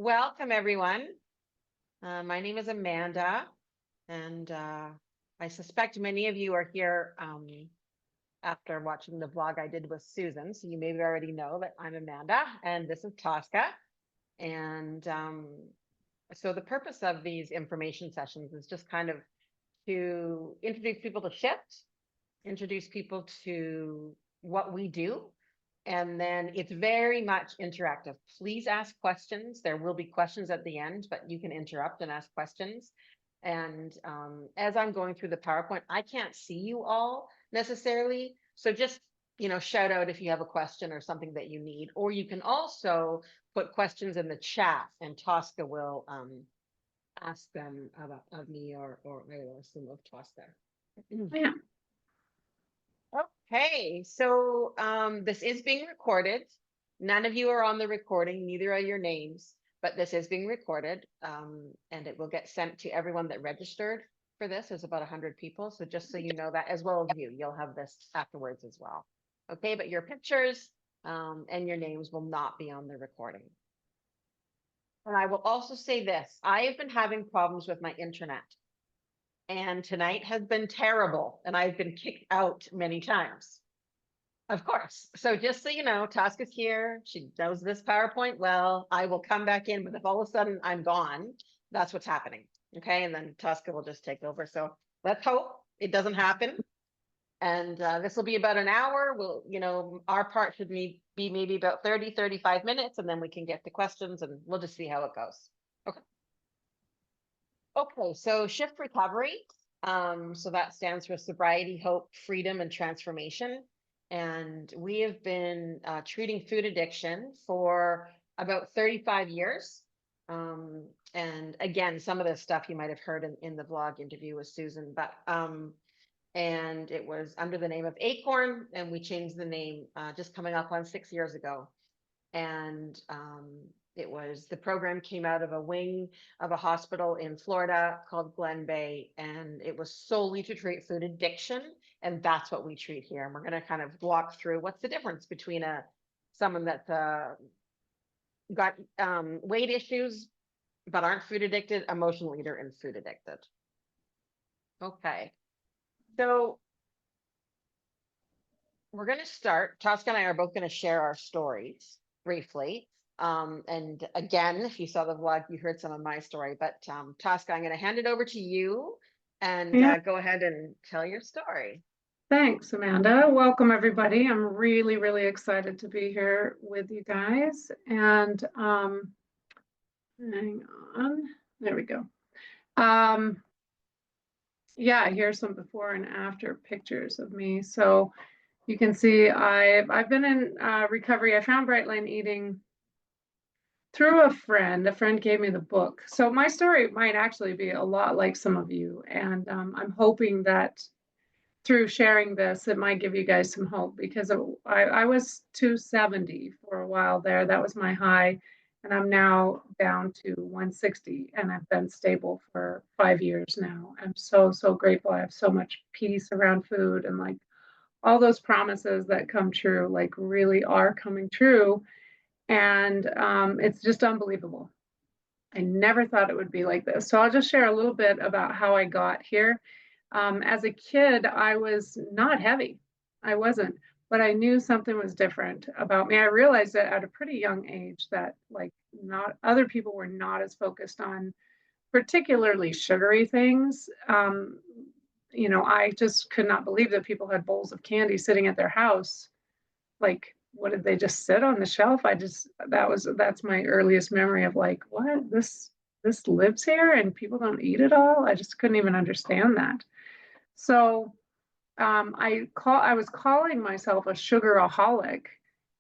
Welcome, everyone. My name is Amanda, and I suspect many of you are here after watching the vlog I did with Susan. So you maybe already know that I'm Amanda, and this is Tosca. And so the purpose of these information sessions is just kind of to introduce people to SHiFT, introduce people to what we do, and then it's very much interactive. Please ask questions. There will be questions at the end, but you can interrupt and ask questions. And as I'm going through the PowerPoint, I can't see you all necessarily. So just, shout out if you have a question or something that you need, or you can also put questions in the chat and Tosca will ask them of me or I will assume of Tosca. Yeah. Okay, so this is being recorded. None of you are on the recording, neither are your names, but this is being recorded, and it will get sent to everyone that registered for this. There's about 100 people, so just so you know that, as well as you'll have this afterwards as well. Okay, but your pictures and your names will not be on the recording. And I will also say this, I have been having problems with my internet. And tonight has been terrible, and I've been kicked out many times. Of course. So just so you know, Tosca's here. She knows this PowerPoint well. I will come back in, but if all of a sudden I'm gone, that's what's happening. Okay. And then Tosca will just take over. So let's hope it doesn't happen. And this will be about an hour. Our part should be maybe about 30, 35 minutes, and then we can get to questions and we'll just see how it goes. Okay. Okay, so SHiFT recovery. So that stands for sobriety, hope, freedom, and transformation. And we have been treating food addiction for about 35 years. And again, some of this stuff you might have heard in the vlog interview with Susan, but and it was under the name of Acorn, and we changed the name just coming up on 6 years ago. And the program came out of a wing of a hospital in Florida called Glen Bay, and it was solely to treat food addiction. And that's what we treat here. And we're going to kind of walk through what's the difference between someone that's got weight issues, but aren't food addicted, emotional eater, and food addicted. Okay. So we're going to start. Tosca and I are both going to share our stories briefly. And again, if you saw the vlog, you heard some of my story, but Tosca, I'm going to hand it over to you and go ahead and tell your story. Thanks, Amanda. Welcome, everybody. I'm really, really excited to be here with you guys. And hang on. There we go. Yeah, here's some before and after pictures of me. So you can see I've been in recovery. I found Bright Line Eating through a friend. A friend gave me the book. So my story might actually be a lot like some of you. And I'm hoping that through sharing this, it might give you guys some hope, because I was 270 for a while there. That was my high. And I'm now down to 160, and I've been stable for 5 years now. I'm so, so grateful. I have so much peace around food, and like all those promises that come true, like really are coming true. And it's just unbelievable. I never thought it would be like this. So I'll just share a little bit about how I got here. As a kid, I was not heavy. I wasn't, but I knew something was different about me. I realized that at a pretty young age that like not other people were not as focused on particularly sugary things. I just could not believe that people had bowls of candy sitting at their house. Like, what did they just sit on the shelf? That's my earliest memory of like, what, this lives here and people don't eat it all. I just couldn't even understand that. So I was calling myself a sugaraholic,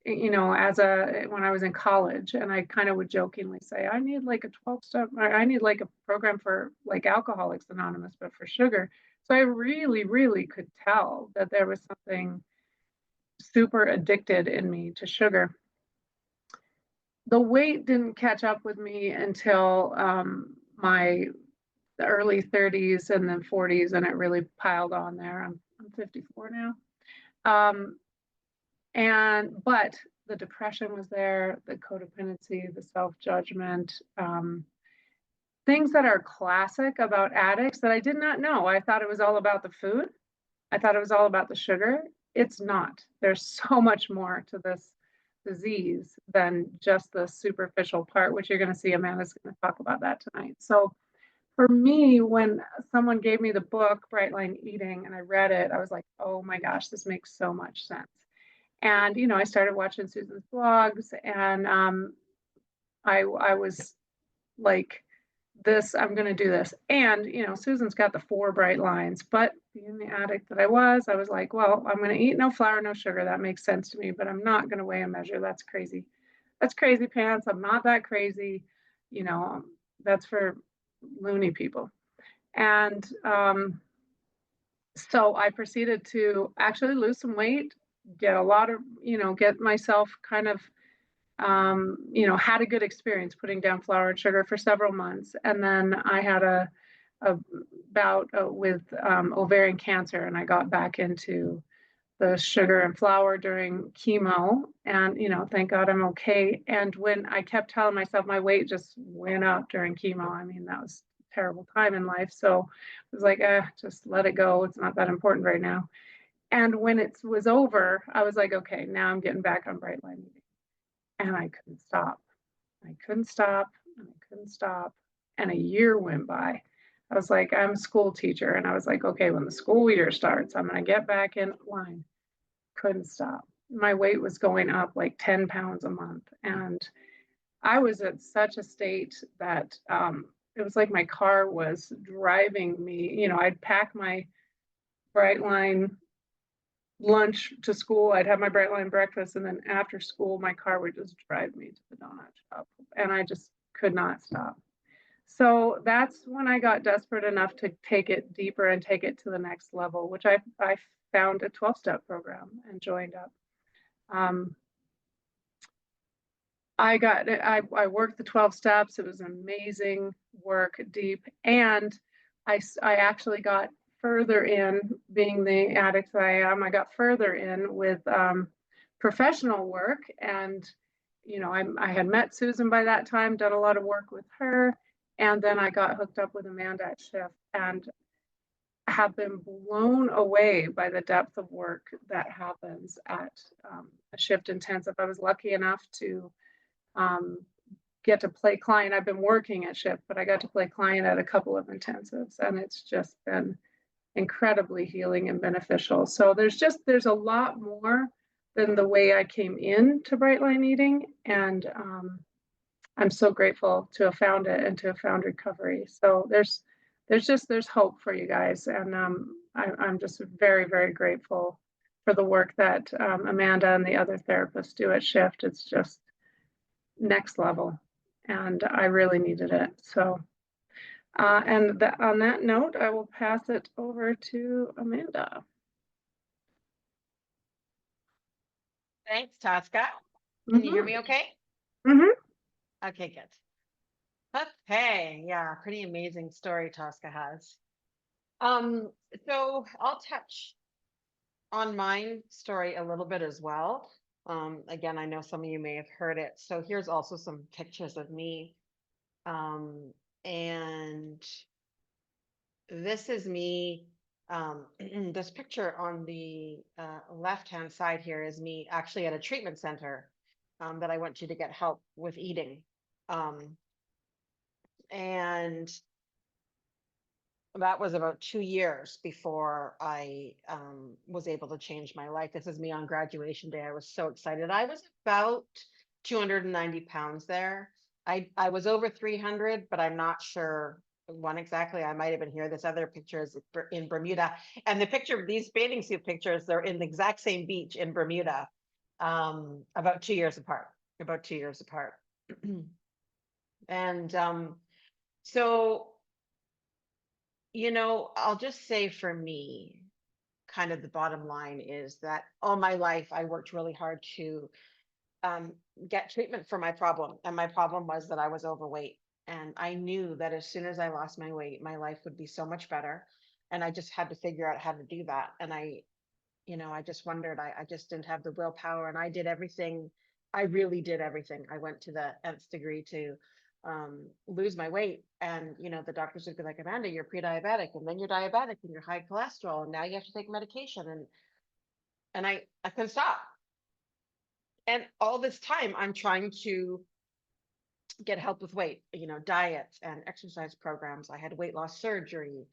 when I was in college, and I kind of would jokingly say, I need like a 12-step, I need like a program for like Alcoholics Anonymous, but for sugar. So I really, really could tell that there was something super addicted in me to sugar. The weight didn't catch up with me until my early 30s and then 40s, and it really piled on there. I'm 54 now. But the depression was there, the codependency, the self-judgment, things that are classic about addicts that I did not know. I thought it was all about the food. I thought it was all about the sugar. It's not. There's so much more to this disease than just the superficial part, which you're going to see Amanda's going to talk about that tonight. So for me, when someone gave me the book, Bright Line Eating, and I read it, I was like, oh my gosh, this makes so much sense. And, you know, I started watching Susan's blogs, and I was like, this, I'm going to do this. And, you know, Susan's got the 4 bright lines, but being the addict that I was like, well, I'm going to eat no flour, no sugar. That makes sense to me, but I'm not going to weigh and measure. That's crazy. That's crazy pants. I'm not that crazy. You know, that's for loony people. And so I proceeded to actually lose some weight, get a lot of, you know, get myself kind of you know, had a good experience putting down flour and sugar for several months. And then I had a bout with ovarian cancer, and I got back into the sugar and flour during chemo. And, you know, thank God I'm okay. And when I kept telling myself my weight just went up during chemo, I mean, that was a terrible time in life. So I was like, just let it go. It's not that important right now. And when it was over, I was like, okay, now I'm getting back on bright line eating. And I couldn't stop. I couldn't stop, and I couldn't stop. And a year went by. I was like, I'm a school teacher. And I was like, okay, when the school year starts, I'm going to get back in line. Couldn't stop. My weight was going up like 10 pounds a month. And I was at such a state that it was like my car was driving me. You know, I'd pack my bright line lunch to school. I'd have my bright line breakfast, and then after school, my car would just drive me to the donut shop, and I just could not stop. So that's when I got desperate enough to take it deeper and take it to the next level, which I found a 12-step program and joined up. I worked the 12 steps. It was amazing work, deep, and I actually got further in, being the addict that I am. I got further in with professional work, and you know, I had met Susan by that time, done a lot of work with her, and then I got hooked up with Amanda at SHiFT, and have been blown away by the depth of work that happens at a SHiFT intensive. I was lucky enough to um, get to play client. I've been working at SHiFT, but I got to play client at a couple of intensives, and it's just been incredibly healing and beneficial. So there's a lot more than the way I came into Bright Line Eating, and I'm so grateful to have found it and to have found recovery. So there's hope for you guys, and I'm just very, very grateful for the work that Amanda and the other therapists do at SHiFT. It's just next level, and I really needed it. So and on that note, I will pass it over to Amanda. Thanks, Tosca. Can you hear me okay? Mm-hmm. Okay, good. Okay, yeah, pretty amazing story Tosca has. So I'll touch on my story a little bit as well. Again, I know some of you may have heard it. So here's also some pictures of me. And this is me. This picture on the left-hand side here is me actually at a treatment center that I went to get help with eating. And that was about 2 years before I was able to change my life. This is me on graduation day. I was so excited. I was about 290 pounds there. I was over 300, but I'm not sure when exactly. I might have been here. This other picture is in Bermuda. And the picture of these bathing suit pictures, they're in the exact same beach in Bermuda, about 2 years apart, about 2 years apart. And so, you know, I'll just say for me, kind of the bottom line is that all my life I worked really hard to get treatment for my problem. And my problem was that I was overweight. And I knew that as soon as I lost my weight, my life would be so much better. And I just had to figure out how to do that. And I, you know, I just wondered, I just didn't have the willpower, and I did everything I really did everything. I went to the nth degree to lose my weight. And, the doctors would be like, Amanda, you're pre-diabetic, and then you're diabetic and you're high cholesterol. And now you have to take medication. And I couldn't stop. And all this time I'm trying to get help with weight, diets and exercise programs. I had weight loss surgery.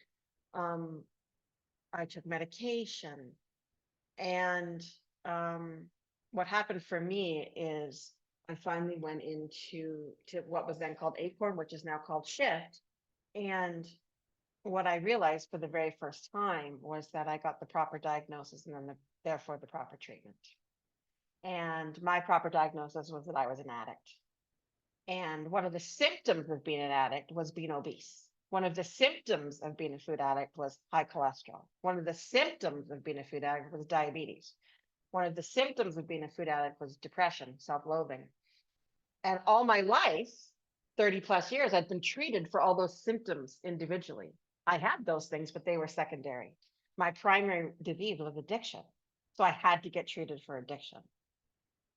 Um, I took medication. And what happened for me is I finally went into what was then called Acorn, which is now called SHiFT. And what I realized for the very first time was that I got the proper diagnosis and then therefore the proper treatment. And my proper diagnosis was that I was an addict. And one of the symptoms of being an addict was being obese. One of the symptoms of being a food addict was high cholesterol. One of the symptoms of being a food addict was diabetes. One of the symptoms of being a food addict was depression, self-loathing. And all my life, 30 plus years, I'd been treated for all those symptoms individually. I had those things, but they were secondary. My primary disease was addiction. So I had to get treated for addiction.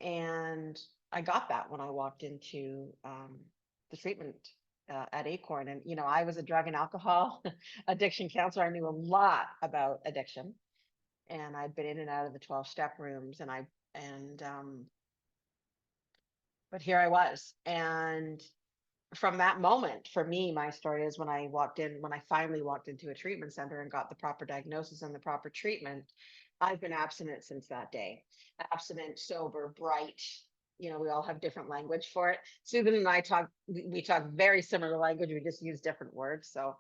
And I got that when I walked into the treatment at Acorn. And, I was a drug and alcohol addiction counselor. I knew a lot about addiction. And I'd been in and out of the 12-step rooms. But here I was. And from that moment, for me, my story is when I finally walked into a treatment center and got the proper diagnosis and the proper treatment, I've been abstinent since that day. Abstinent, sober, bright. We all have different language for it. Susan and I we talk very similar language. We just use different words. So,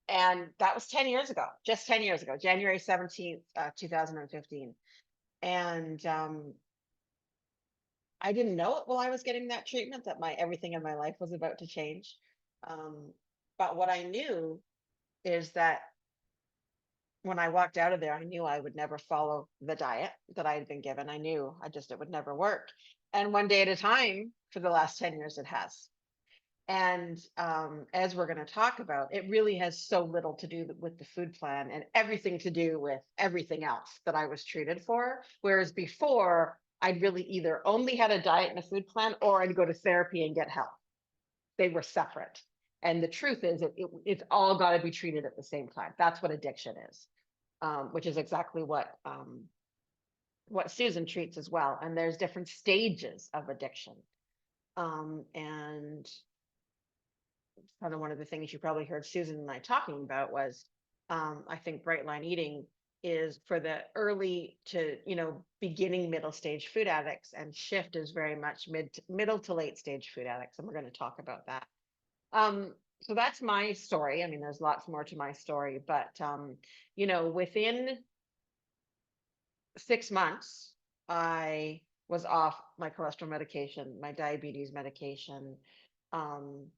and that was 10 years ago, just 10 years ago, January 17th, 2015. And I didn't know it while I was getting that treatment that everything in my life was about to change. But what I knew is that when I walked out of there, I knew I would never follow the diet that I had been given. I knew it would never work. And one day at a time for the last 10 years, it has. And as we're going to talk about, it really has so little to do with the food plan and everything to do with everything else that I was treated for. Whereas before, I'd really either only had a diet and a food plan, or I'd go to therapy and get help. They were separate. And the truth is, it's all got to be treated at the same time. That's what addiction is, which is exactly what Susan treats as well. And there's different stages of addiction. And kind of one of the things you probably heard Susan and I talking about was, I think bright line eating is for the early to, beginning middle stage food addicts, and SHiFT is very much middle to late stage food addicts. And we're going to talk about that. So that's my story. I mean, there's lots more to my story, but, within 6 months, I was off my cholesterol medication, my diabetes medication. And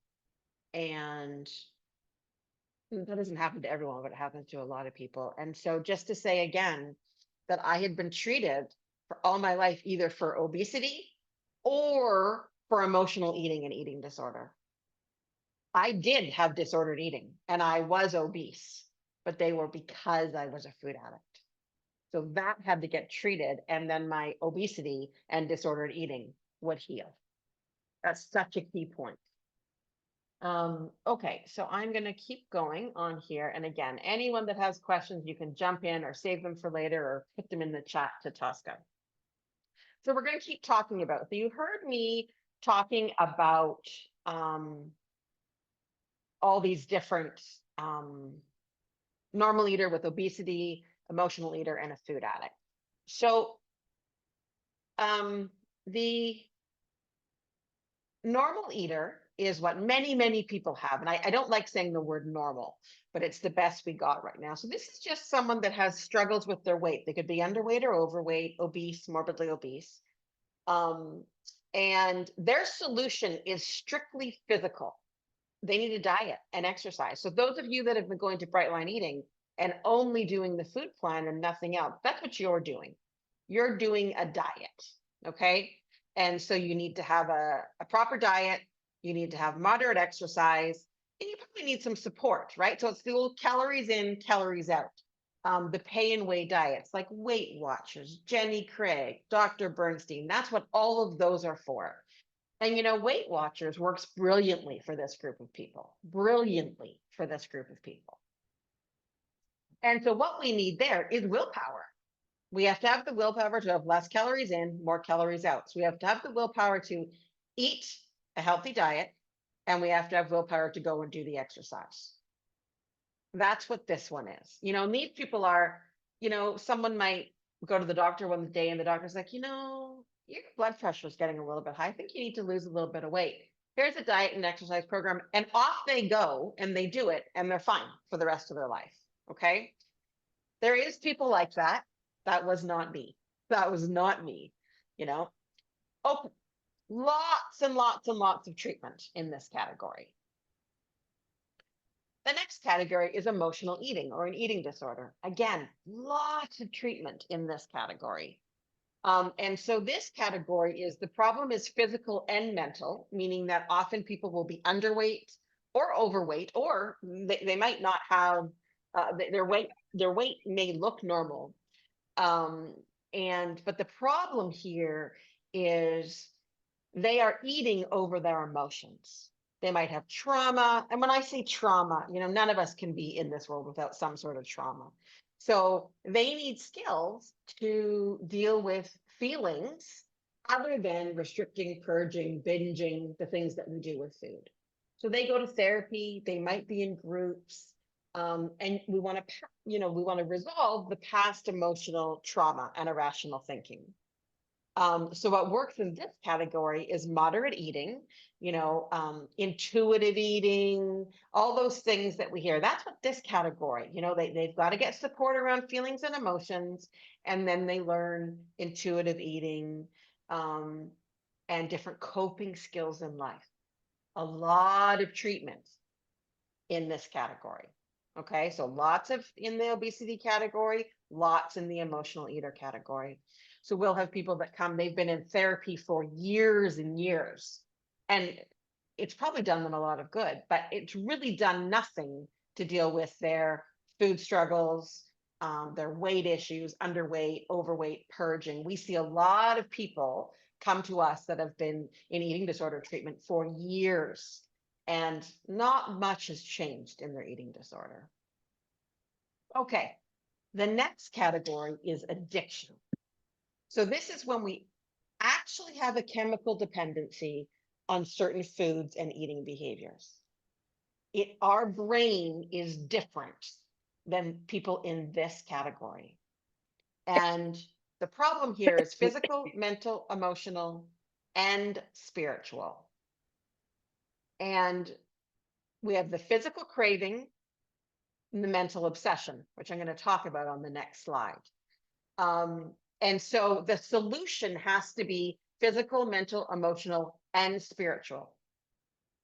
that doesn't happen to everyone, but it happens to a lot of people. And so just to say again, that I had been treated for all my life, either for obesity or for emotional eating and eating disorder. I did have disordered eating and I was obese, but they were because I was a food addict. So that had to get treated. And then my obesity and disordered eating would heal. That's such a key point. Okay, so I'm going to keep going on here. And again, anyone that has questions, you can jump in or save them for later or put them in the chat to Tosca. So we're going to keep talking about, so you heard me talking about all these different normal eater with obesity, emotional eater, and a food addict. So the normal eater is what many, many people have. And I don't like saying the word normal, but it's the best we got right now. So this is just someone that has struggles with their weight. They could be underweight or overweight, obese, morbidly obese. And their solution is strictly physical. They need a diet and exercise. So those of you that have been going to Bright Line Eating and only doing the food plan and nothing else, that's what you're doing. You're doing a diet, okay? And so you need to have a proper diet. You need to have moderate exercise, and you probably need some support, right? So it's the old calories in, calories out. the pay and weigh diets like Weight Watchers, Jenny Craig, Dr. Bernstein. That's what all of those are for. And Weight Watchers works brilliantly for this group of people, brilliantly for this group of people. And so what we need there is willpower. We have to have the willpower to have less calories in, more calories out. So we have to have the willpower to eat a healthy diet, and we have to have willpower to go and do the exercise. That's what this one is. These people are, someone might go to the doctor one day and the doctor's like, your blood pressure is getting a little bit high. I think you need to lose a little bit of weight. Here's a diet and exercise program. And off they go and they do it and they're fine for the rest of their life. Okay. There is people like that. That was not me. That was not me. Oh, lots and lots and lots of treatment in this category. The next category is emotional eating or an eating disorder. Again, lots of treatment in this category. And so this category is the problem is physical and mental, meaning that often people will be underweight or overweight, or they might not have their weight may look normal. But the problem here is they are eating over their emotions. They might have trauma. And when I say trauma, none of us can be in this world without some sort of trauma. So they need skills to deal with feelings other than restricting, purging, binging, the things that we do with food. So they go to therapy, they might be in groups, and we want to resolve the past emotional trauma and irrational thinking. So what works in this category is moderate eating, intuitive eating, all those things that we hear. That's what this category, they've got to get support around feelings and emotions, and then they learn intuitive eating and different coping skills in life. A lot of treatment in this category. Okay, so lots of in the obesity category, lots in the emotional eater category. So we'll have people that come, they've been in therapy for years and years, and it's probably done them a lot of good, but it's really done nothing to deal with their food struggles, their weight issues, underweight, overweight, purging. We see a lot of people come to us that have been in eating disorder treatment for years, and not much has changed in their eating disorder. Okay, the next category is addiction. So this is when we actually have a chemical dependency on certain foods and eating behaviors. Our brain is different than people in this category. And the problem here is physical, mental, emotional, and spiritual. And we have the physical craving and the mental obsession, which I'm going to talk about on the next slide. And so the solution has to be physical, mental, emotional, and spiritual.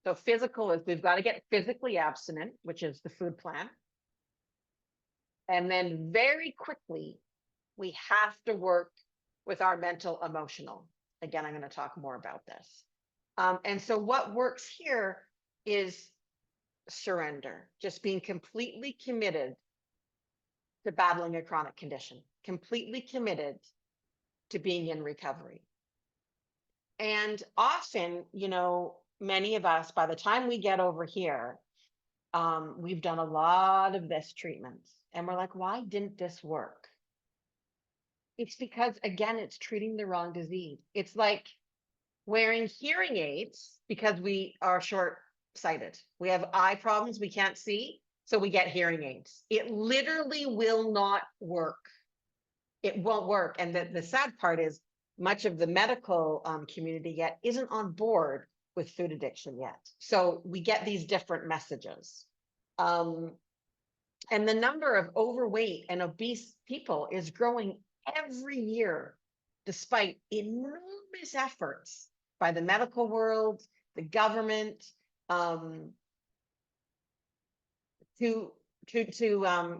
So physical is we've got to get physically abstinent, which is the food plan. And then very quickly, we have to work with our mental, emotional. Again, I'm going to talk more about this. And so what works here is surrender, just being completely committed to battling a chronic condition, completely committed to being in recovery. And often, many of us, by the time we get over here, we've done a lot of this treatment and we're like, why didn't this work? It's because, again, it's treating the wrong disease. It's like wearing hearing aids because we are short-sighted. We have eye problems, we can't see, so we get hearing aids. It literally will not work. It won't work. And the sad part is much of the medical community yet isn't on board with food addiction yet. So we get these different messages. And the number of overweight and obese people is growing every year, despite enormous efforts by the medical world, the government, to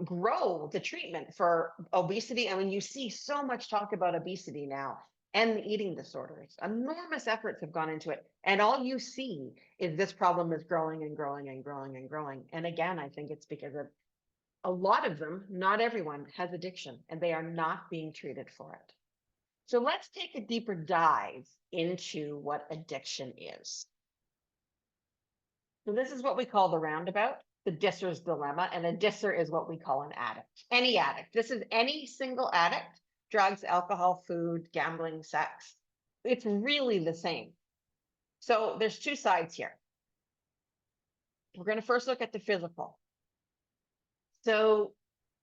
grow the treatment for obesity. I mean, you see so much talk about obesity now and the eating disorders. Enormous efforts have gone into it. And all you see is this problem is growing and growing and growing and growing. And again, I think it's because of A lot of them, not everyone, has addiction, and they are not being treated for it. So let's take a deeper dive into what addiction is. So this is what we call the roundabout, the disser's dilemma, and a disser is what we call an addict. Any addict. This is any single addict, drugs, alcohol, food, gambling, sex. It's really the same. So there's two sides here. We're going to first look at the physical. So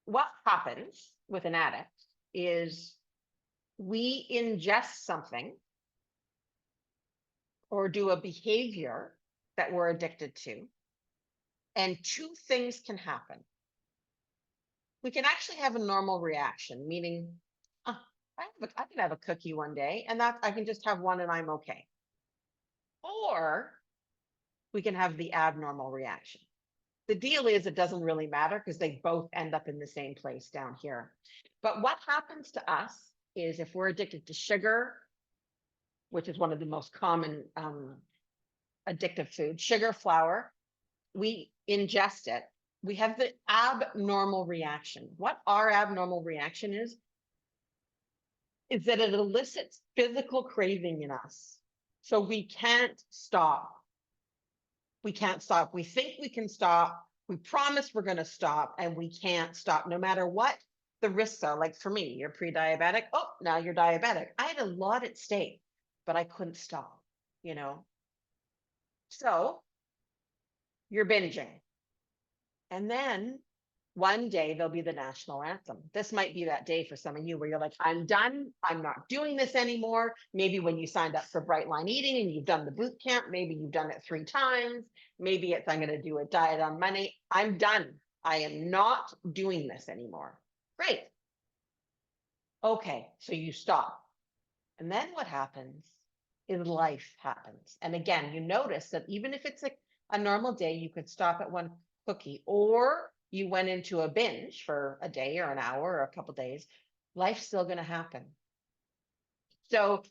what happens with an addict is we ingest something or do a behavior that we're addicted to, and two things can happen. We can actually have a normal reaction, meaning I can have a cookie one day and that I can just have one and I'm okay. Or we can have the abnormal reaction. The deal is it doesn't really matter because they both end up in the same place down here. But what happens to us is if we're addicted to sugar, which is one of the most common addictive foods, sugar, flour, we ingest it. We have the abnormal reaction. What our abnormal reaction is that it elicits physical craving in us. So we can't stop. We can't stop. We think we can stop. We promise we're going to stop, and we can't stop no matter what the risks are. Like for me, you're pre-diabetic. Oh, now you're diabetic. I had a lot at stake, but I couldn't stop, you know? So you're binging. And then one day there'll be the national anthem. This might be that day for some of you where you're like, I'm done. I'm not doing this anymore. Maybe when you signed up for Bright Line Eating and you've done the boot camp, maybe you've done it 3 times. Maybe it's, I'm going to do a diet on Monday. I'm done. I am not doing this anymore. Great. Okay, so you stop. And then what happens is life happens. And again, you notice that even if it's a normal day, you could stop at one cookie, or you went into a binge for a day or an hour or a couple days, life's still going to happen. So,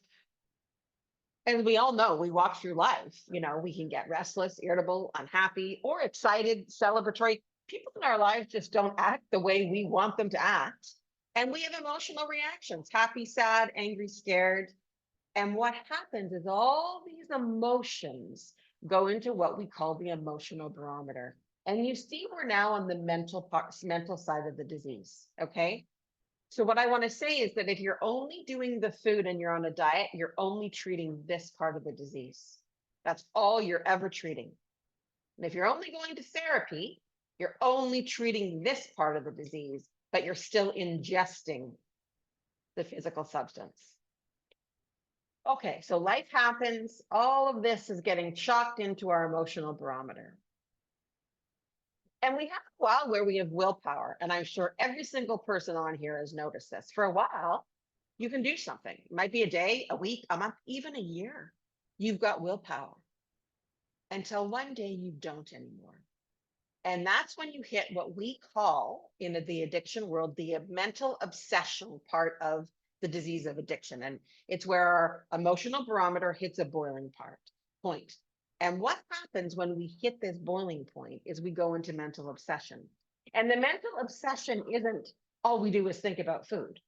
as we all know, we walk through life, you know, we can get restless, irritable, unhappy, or excited, celebratory. People in our lives just don't act the way we want them to act. And we have emotional reactions, happy, sad, angry, scared. And what happens is all these emotions go into what we call the emotional barometer. And you see, we're now on the mental side of the disease. Okay. So what I want to say is that if you're only doing the food and you're on a diet, you're only treating this part of the disease. That's all you're ever treating. And if you're only going to therapy, you're only treating this part of the disease, but you're still ingesting the physical substance. Okay, so life happens. All of this is getting chalked into our emotional barometer. And we have a while where we have willpower. And I'm sure every single person on here has noticed this. For a while, you can do something. It might be a day, a week, a month, even a year. You've got willpower until one day you don't anymore. And that's when you hit what we call in the addiction world, the mental obsession part of the disease of addiction. And it's where our emotional barometer hits a boiling point. And what happens when we hit this boiling point is we go into mental obsession. And the mental obsession isn't all we do is think about food.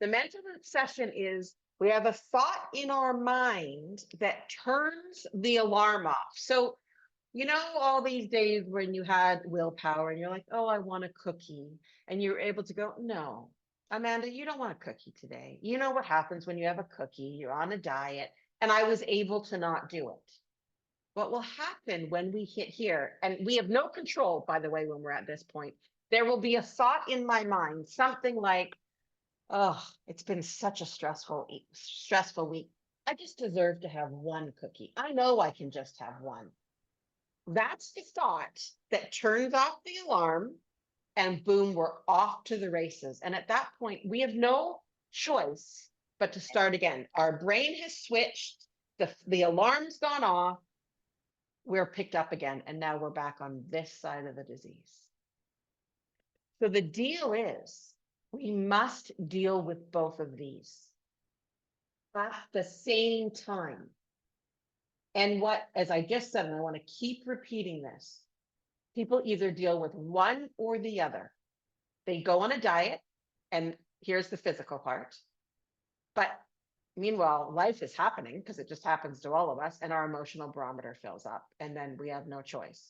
The mental obsession is we have a thought in our mind that turns the alarm off. So, you know, all these days when you had willpower and you're like, oh, I want a cookie. And you're able to go, no, Amanda, you don't want a cookie today. You know what happens when you have a cookie, you're on a diet. And I was able to not do it. What will happen when we hit here, and we have no control, by the way, when we're at this point, there will be a thought in my mind, something like, oh, it's been such a stressful week. I just deserve to have one cookie. I know I can just have one. That's the thought that turns off the alarm, and boom, we're off to the races. And at that point, we have no choice but to start again. Our brain has switched, the alarm's gone off, we're picked up again, and now we're back on this side of the disease. So the deal is we must deal with both of these at the same time. And what, as I just said, and I want to keep repeating this, people either deal with one or the other. They go on a diet, and here's the physical part. But meanwhile, life is happening because it just happens to all of us, and our emotional barometer fills up, and then we have no choice.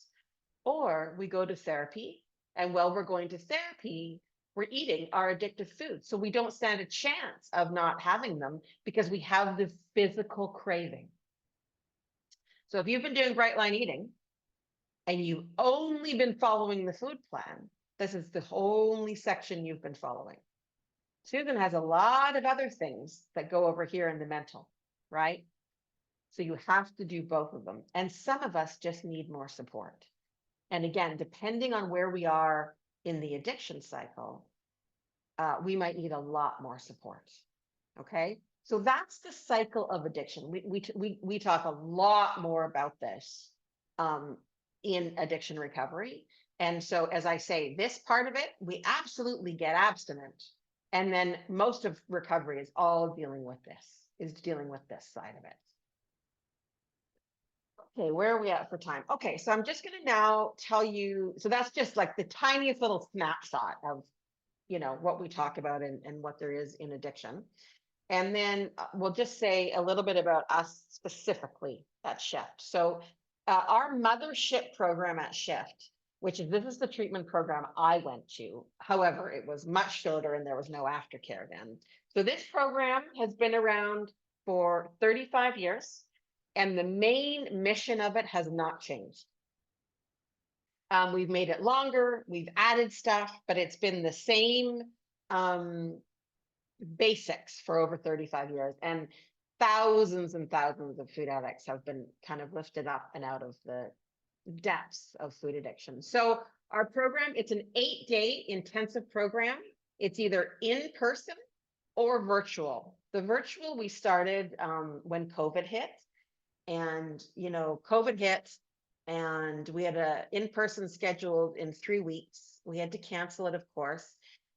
Or we go to therapy, and while we're going to therapy, we're eating our addictive foods. So we don't stand a chance of not having them because we have the physical craving. So if you've been doing bright line eating and you've only been following the food plan, this is the only section you've been following. Susan has a lot of other things that go over here in the mental, right? So you have to do both of them. And some of us just need more support. And again, depending on where we are in the addiction cycle, we might need a lot more support. Okay. So that's the cycle of addiction. We talk a lot more about this in addiction recovery. And so, as I say, this part of it, we absolutely get abstinent. And then most of recovery is all dealing with this side of it. Okay, where are we at for time? Okay, so I'm just going to now tell you, so that's just like the tiniest little snapshot of, what we talk about and what there is in addiction. And then we'll just say a little bit about us specifically at SHiFT. So our mothership program at SHiFT, this is the treatment program I went to. However, it was much shorter and there was no aftercare then. So this program has been around for 35 years. And the main mission of it has not changed. We've made it longer, we've added stuff, but it's been the same basics for over 35 years. And thousands and thousands of food addicts have been kind of lifted up and out of the depths of food addiction. So our program, it's an 8-day intensive program. It's either in person or virtual. The virtual we started when COVID hit. And, COVID hit and we had a in-person scheduled in 3 weeks. We had to cancel it, of course.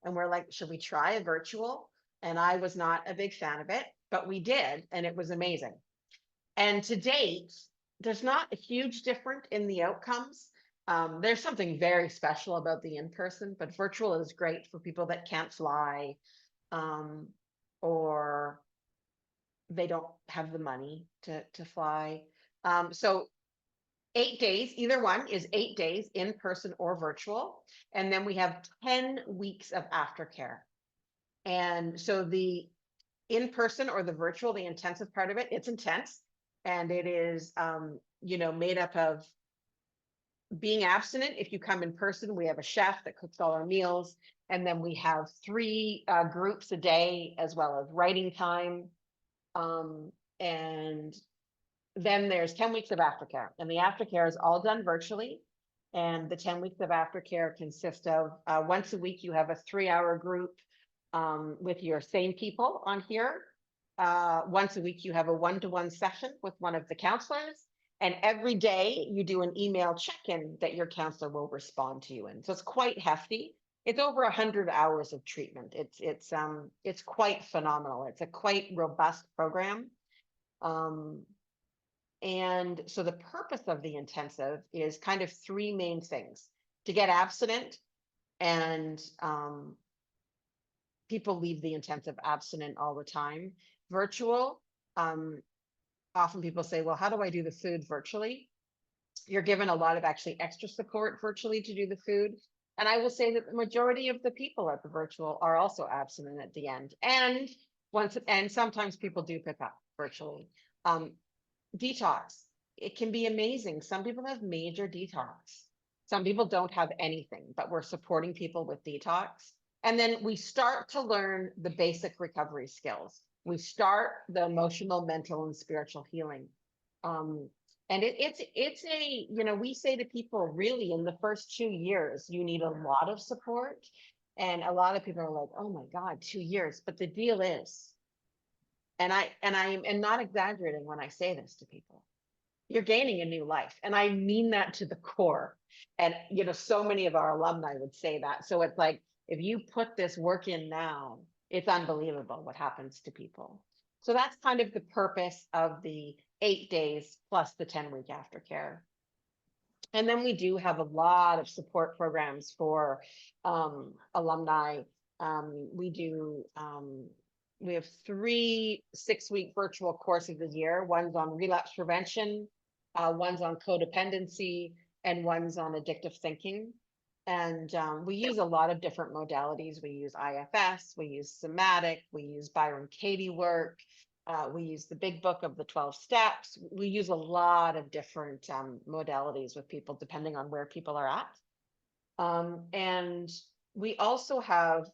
And we're like, should we try a virtual? And I was not a big fan of it, but we did, and it was amazing. And to date, there's not a huge difference in the outcomes. There's something very special about the in-person, but virtual is great for people that can't fly or they don't have the money to fly. So 8 days, either one is 8 days in person or virtual. And then we have 10 weeks of aftercare. And so the in person or the virtual, the intensive part of it, it's intense. And it is, made up of being abstinent. If you come in person, we have a chef that cooks all our meals. And then we have 3 groups a day, as well as writing time. And then there's 10 weeks of aftercare, and the aftercare is all done virtually. And the 10 weeks of aftercare consist of once a week, you have a 3-hour group with your same people on here. Once a week, you have a 1-to-1 session with one of the counselors. And every day you do an email check-in that your counselor will respond to you in. So it's quite hefty. It's over 100 hours of treatment. It's quite phenomenal. It's a quite robust program. And so the purpose of the intensive is kind of 3 main things: to get abstinent, and people leave the intensive abstinent all the time. Virtual, often people say, well, how do I do the food virtually? You're given a lot of actually extra support virtually to do the food. And I will say that the majority of the people at the virtual are also abstinent at the end. And sometimes people do pick up virtually. Detox, it can be amazing. Some people have major detox. Some people don't have anything, but we're supporting people with detox. And then we start to learn the basic recovery skills. We start the emotional, mental, and spiritual healing. And it's a, we say to people, really, in the first 2 years, you need a lot of support. And a lot of people are like, oh my God, 2 years. But the deal is, and I am not exaggerating when I say this to people, you're gaining a new life. And I mean that to the core. And, so many of our alumni would say that. So it's like, if you put this work in now, it's unbelievable what happens to people. So that's kind of the purpose of the 8 days plus the 10-week aftercare. And then we do have a lot of support programs for alumni. We have 3 6-week virtual courses a year. One's on relapse prevention, one's on codependency, and one's on addictive thinking. And we use a lot of different modalities. We use IFS, we use somatic, we use Byron Katie work, we use the big book of the 12 steps. We use a lot of different modalities with people depending on where people are at. And we also have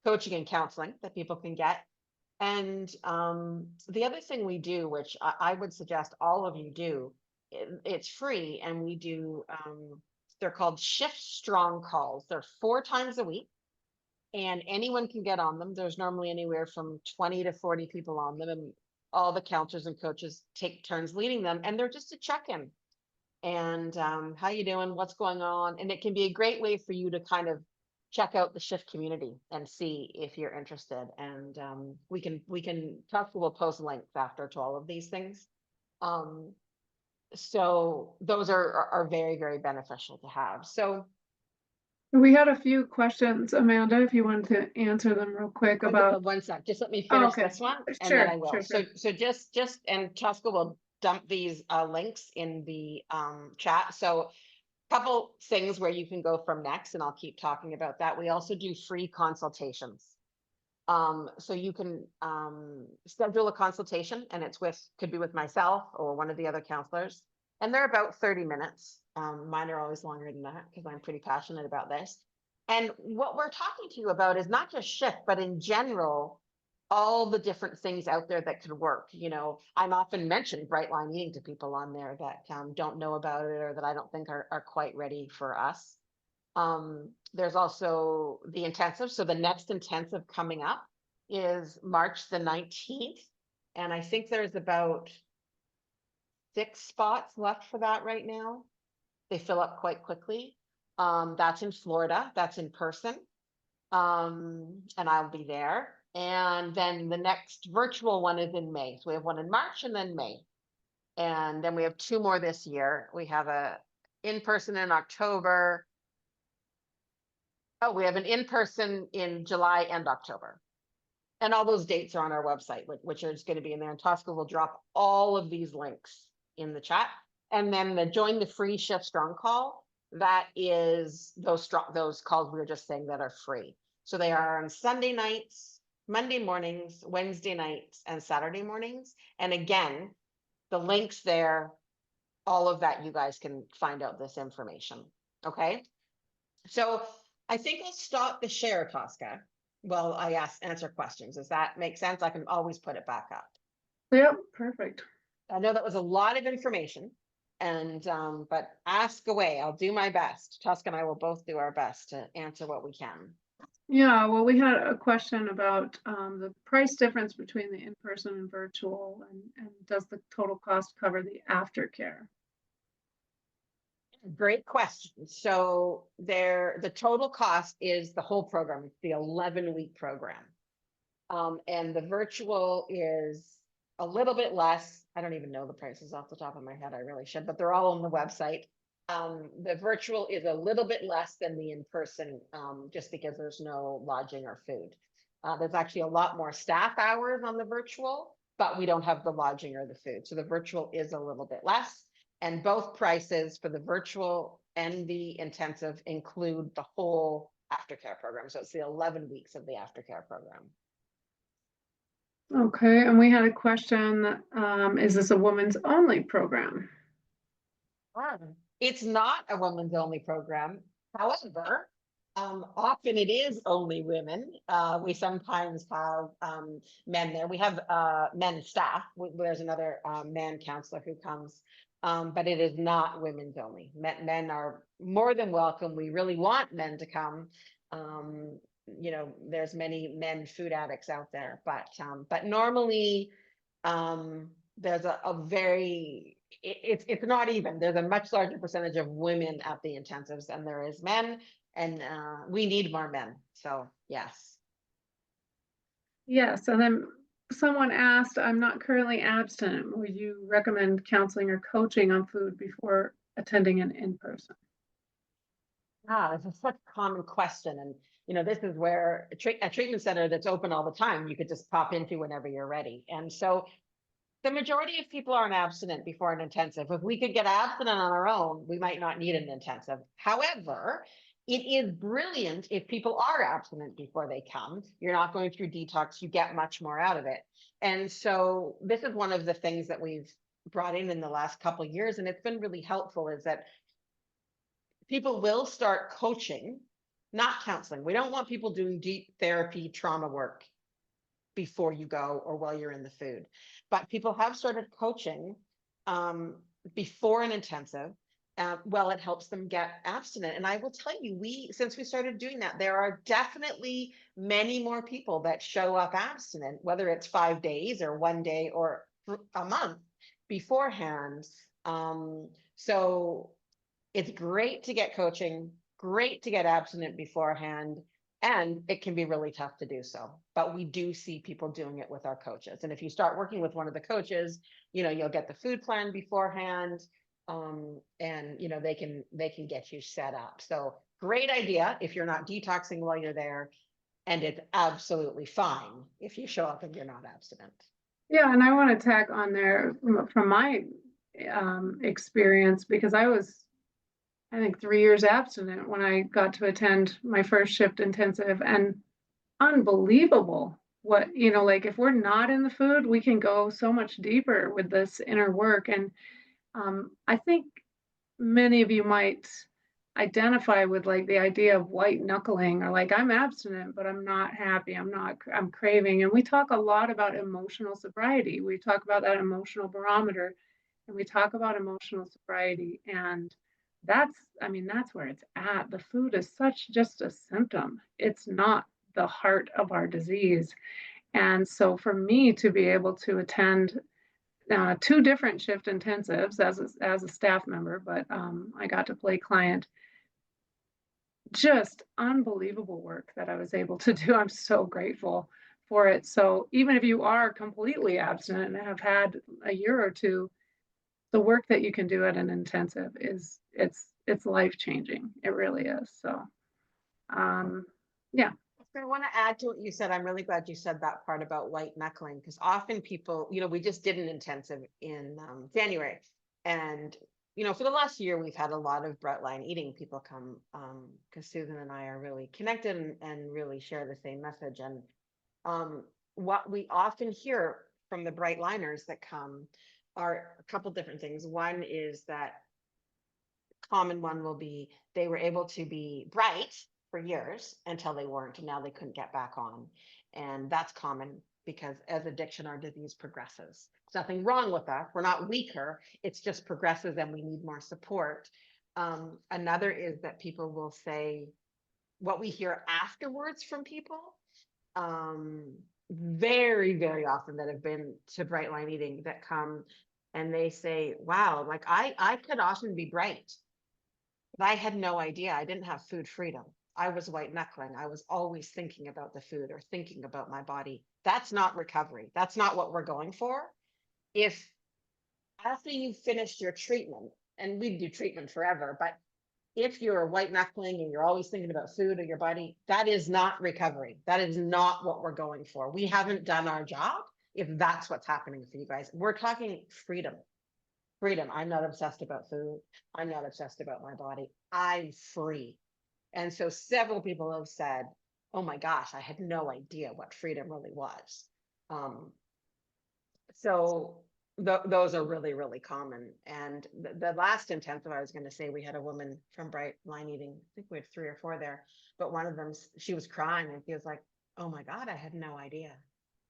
coaching and counseling that people can get. And the other thing we do, which I would suggest all of you do, it's free, and we do, they're called SHiFT strong calls. They're 4 times a week, and anyone can get on them. There's normally anywhere from 20 to 40 people on them, and all the counselors and coaches take turns leading them, and they're just a check-in. And how you doing? What's going on? And it can be a great way for you to kind of check out the SHiFT community and see if you're interested. And we can talk. We'll post links after to all of these things. So those are very, very beneficial to have. So We had a few questions, Amanda, if you wanted to answer them real quick about. 1 sec, just let me Oh, finish okay. this one, and then I Sure, will. sure, So sure. just and Tosca will dump these links in the chat. So couple things where you can go from next, and I'll keep talking about that. We also do free consultations. So you can schedule a consultation, and could be with myself or one of the other counselors, and they're about 30 minutes. Mine are always longer than that because I'm pretty passionate about this. And what we're talking to you about is not just SHiFT, but in general, all the different things out there that could work. I'm often mentioning bright line eating to people on there that don't know about it, or that I don't think are quite ready for us. There's also the intensive. So the next intensive coming up is March the 19th. And I think there's about 6 spots left for that right now. They fill up quite quickly. That's in Florida, that's in person. And I'll be there. And then the next virtual one is in May. So we have one in March and then May. And then we have 2 more this year. We have a in-person in October. Oh, we have an in-person in July and October. And all those dates are on our website, which is going to be in there. And Tosca will drop all of these links in the chat. And then the join the free SHiFT strong call, that is those calls we were just saying that are free. So they are on Sunday nights, Monday mornings, Wednesday nights, and Saturday mornings. And again, the links there, all of that, you guys can find out this information. Okay. So I think I'll stop the share, Tosca. Well, I answer questions. Does that make sense? I can always put it back up. Yep, perfect. I know that was a lot of information, and but ask away. I'll do my best. Tosca and I will both do our best to answer what we can. Yeah, well, we had a question about the price difference between the in-person and virtual, and does the total cost cover the aftercare? Great question. So the total cost is the whole program. It's the 11-week program. And the virtual is a little bit less. I don't even know the prices off the top of my head. I really should, but they're all on the website. The virtual is a little bit less than the in-person, just because there's no lodging or food. There's actually a lot more staff hours on the virtual, but we don't have the lodging or the food. So the virtual is a little bit less. And both prices for the virtual and the intensive include the whole aftercare program. So it's the 11 weeks of the aftercare program. Okay, and we had a question, is this a women's only program? It's not a women's only program. However, often it is only women. We sometimes have men there. We have men staff. There's another man counselor who comes, but it is not women's only. Men are more than welcome. We really want men to come. There's many men food addicts out there, but normally there's a very it's not even. There's a much larger percentage of women at the intensives than there is men, and we need more men. So yes. Yes, and then someone asked, I'm not currently abstinent. Would you recommend counseling or coaching on food before attending an in-person? Ah, this is such a common question. And, this is where a treatment center that's open all the time, you could just pop into whenever you're ready. And so the majority of people aren't abstinent before an intensive. If we could get abstinent on our own, we might not need an intensive. However, it is brilliant if people are abstinent before they come. You're not going through detox, you get much more out of it. And so this is one of the things that we've brought in the last couple of years, and it's been really helpful, is that people will start coaching, not counseling. We don't want people doing deep therapy trauma work before you go or while you're in the food. But people have started coaching before an intensive. Well, it helps them get abstinent. And I will tell you, since we started doing that, there are definitely many more people that show up abstinent, whether it's 5 days or 1 day or a month beforehand. So it's great to get coaching, great to get abstinent beforehand, and it can be really tough to do so. But we do see people doing it with our coaches. And if you start working with one of the coaches, you'll get the food plan beforehand, and they can get you set up. So great idea if you're not detoxing while you're there, and it's absolutely fine if you show up and you're not abstinent. Yeah, and I want to tack on there from my experience, because I was, I think, 3 years abstinent when I got to attend my first SHiFT intensive, and unbelievable what, like if we're not in the food, we can go so much deeper with this inner work. And I think many of you might identify with like the idea of white knuckling, or like I'm abstinent, but I'm not happy. I'm craving. And we talk a lot about emotional sobriety. We talk about that emotional barometer, and we talk about emotional sobriety. And that's where it's at. The food is such just a symptom. It's not the heart of our disease. And so for me to be able to attend 2 different SHiFT intensives as a staff member, but I got to play client. Just unbelievable work that I was able to do. I'm so grateful for it. So even if you are completely abstinent and have had a year or two, the work that you can do at an intensive it's life changing. It really is. So yeah. I want to add to what you said. I'm really glad you said that part about white knuckling, because often people, we just did an intensive in January. And, for the last year, we've had a lot of bright line eating people come, because Susan and I are really connected and really share the same message. And what we often hear from the bright liners that come are a couple different things. One is that common one will be they were able to be bright for years until they weren't, and now they couldn't get back on. And that's common because as addiction, our disease progresses. There's nothing wrong with us. We're not weaker. It's just progresses and we need more support. Another is that people will say what we hear afterwards from people, very, very often that have been to bright line eating, that come and they say, wow, like I could often be bright, but I had no idea. I didn't have food freedom. I was white knuckling. I was always thinking about the food or thinking about my body. That's not recovery. That's not what we're going for. If after you've finished your treatment, and we do treatment forever, but if you're white knuckling and you're always thinking about food or your body, that is not recovery. That is not what we're going for. We haven't done our job if that's what's happening for you guys. We're talking freedom. Freedom. I'm not obsessed about food. I'm not obsessed about my body. I'm free. And so several people have said, oh my gosh, I had no idea what freedom really was. So those are really, really common. And the last intensive, I was going to say, we had a woman from Bright Line Eating. I think we had 3 or 4 there, but one of them, she was crying and she was like, oh my God, I had no idea.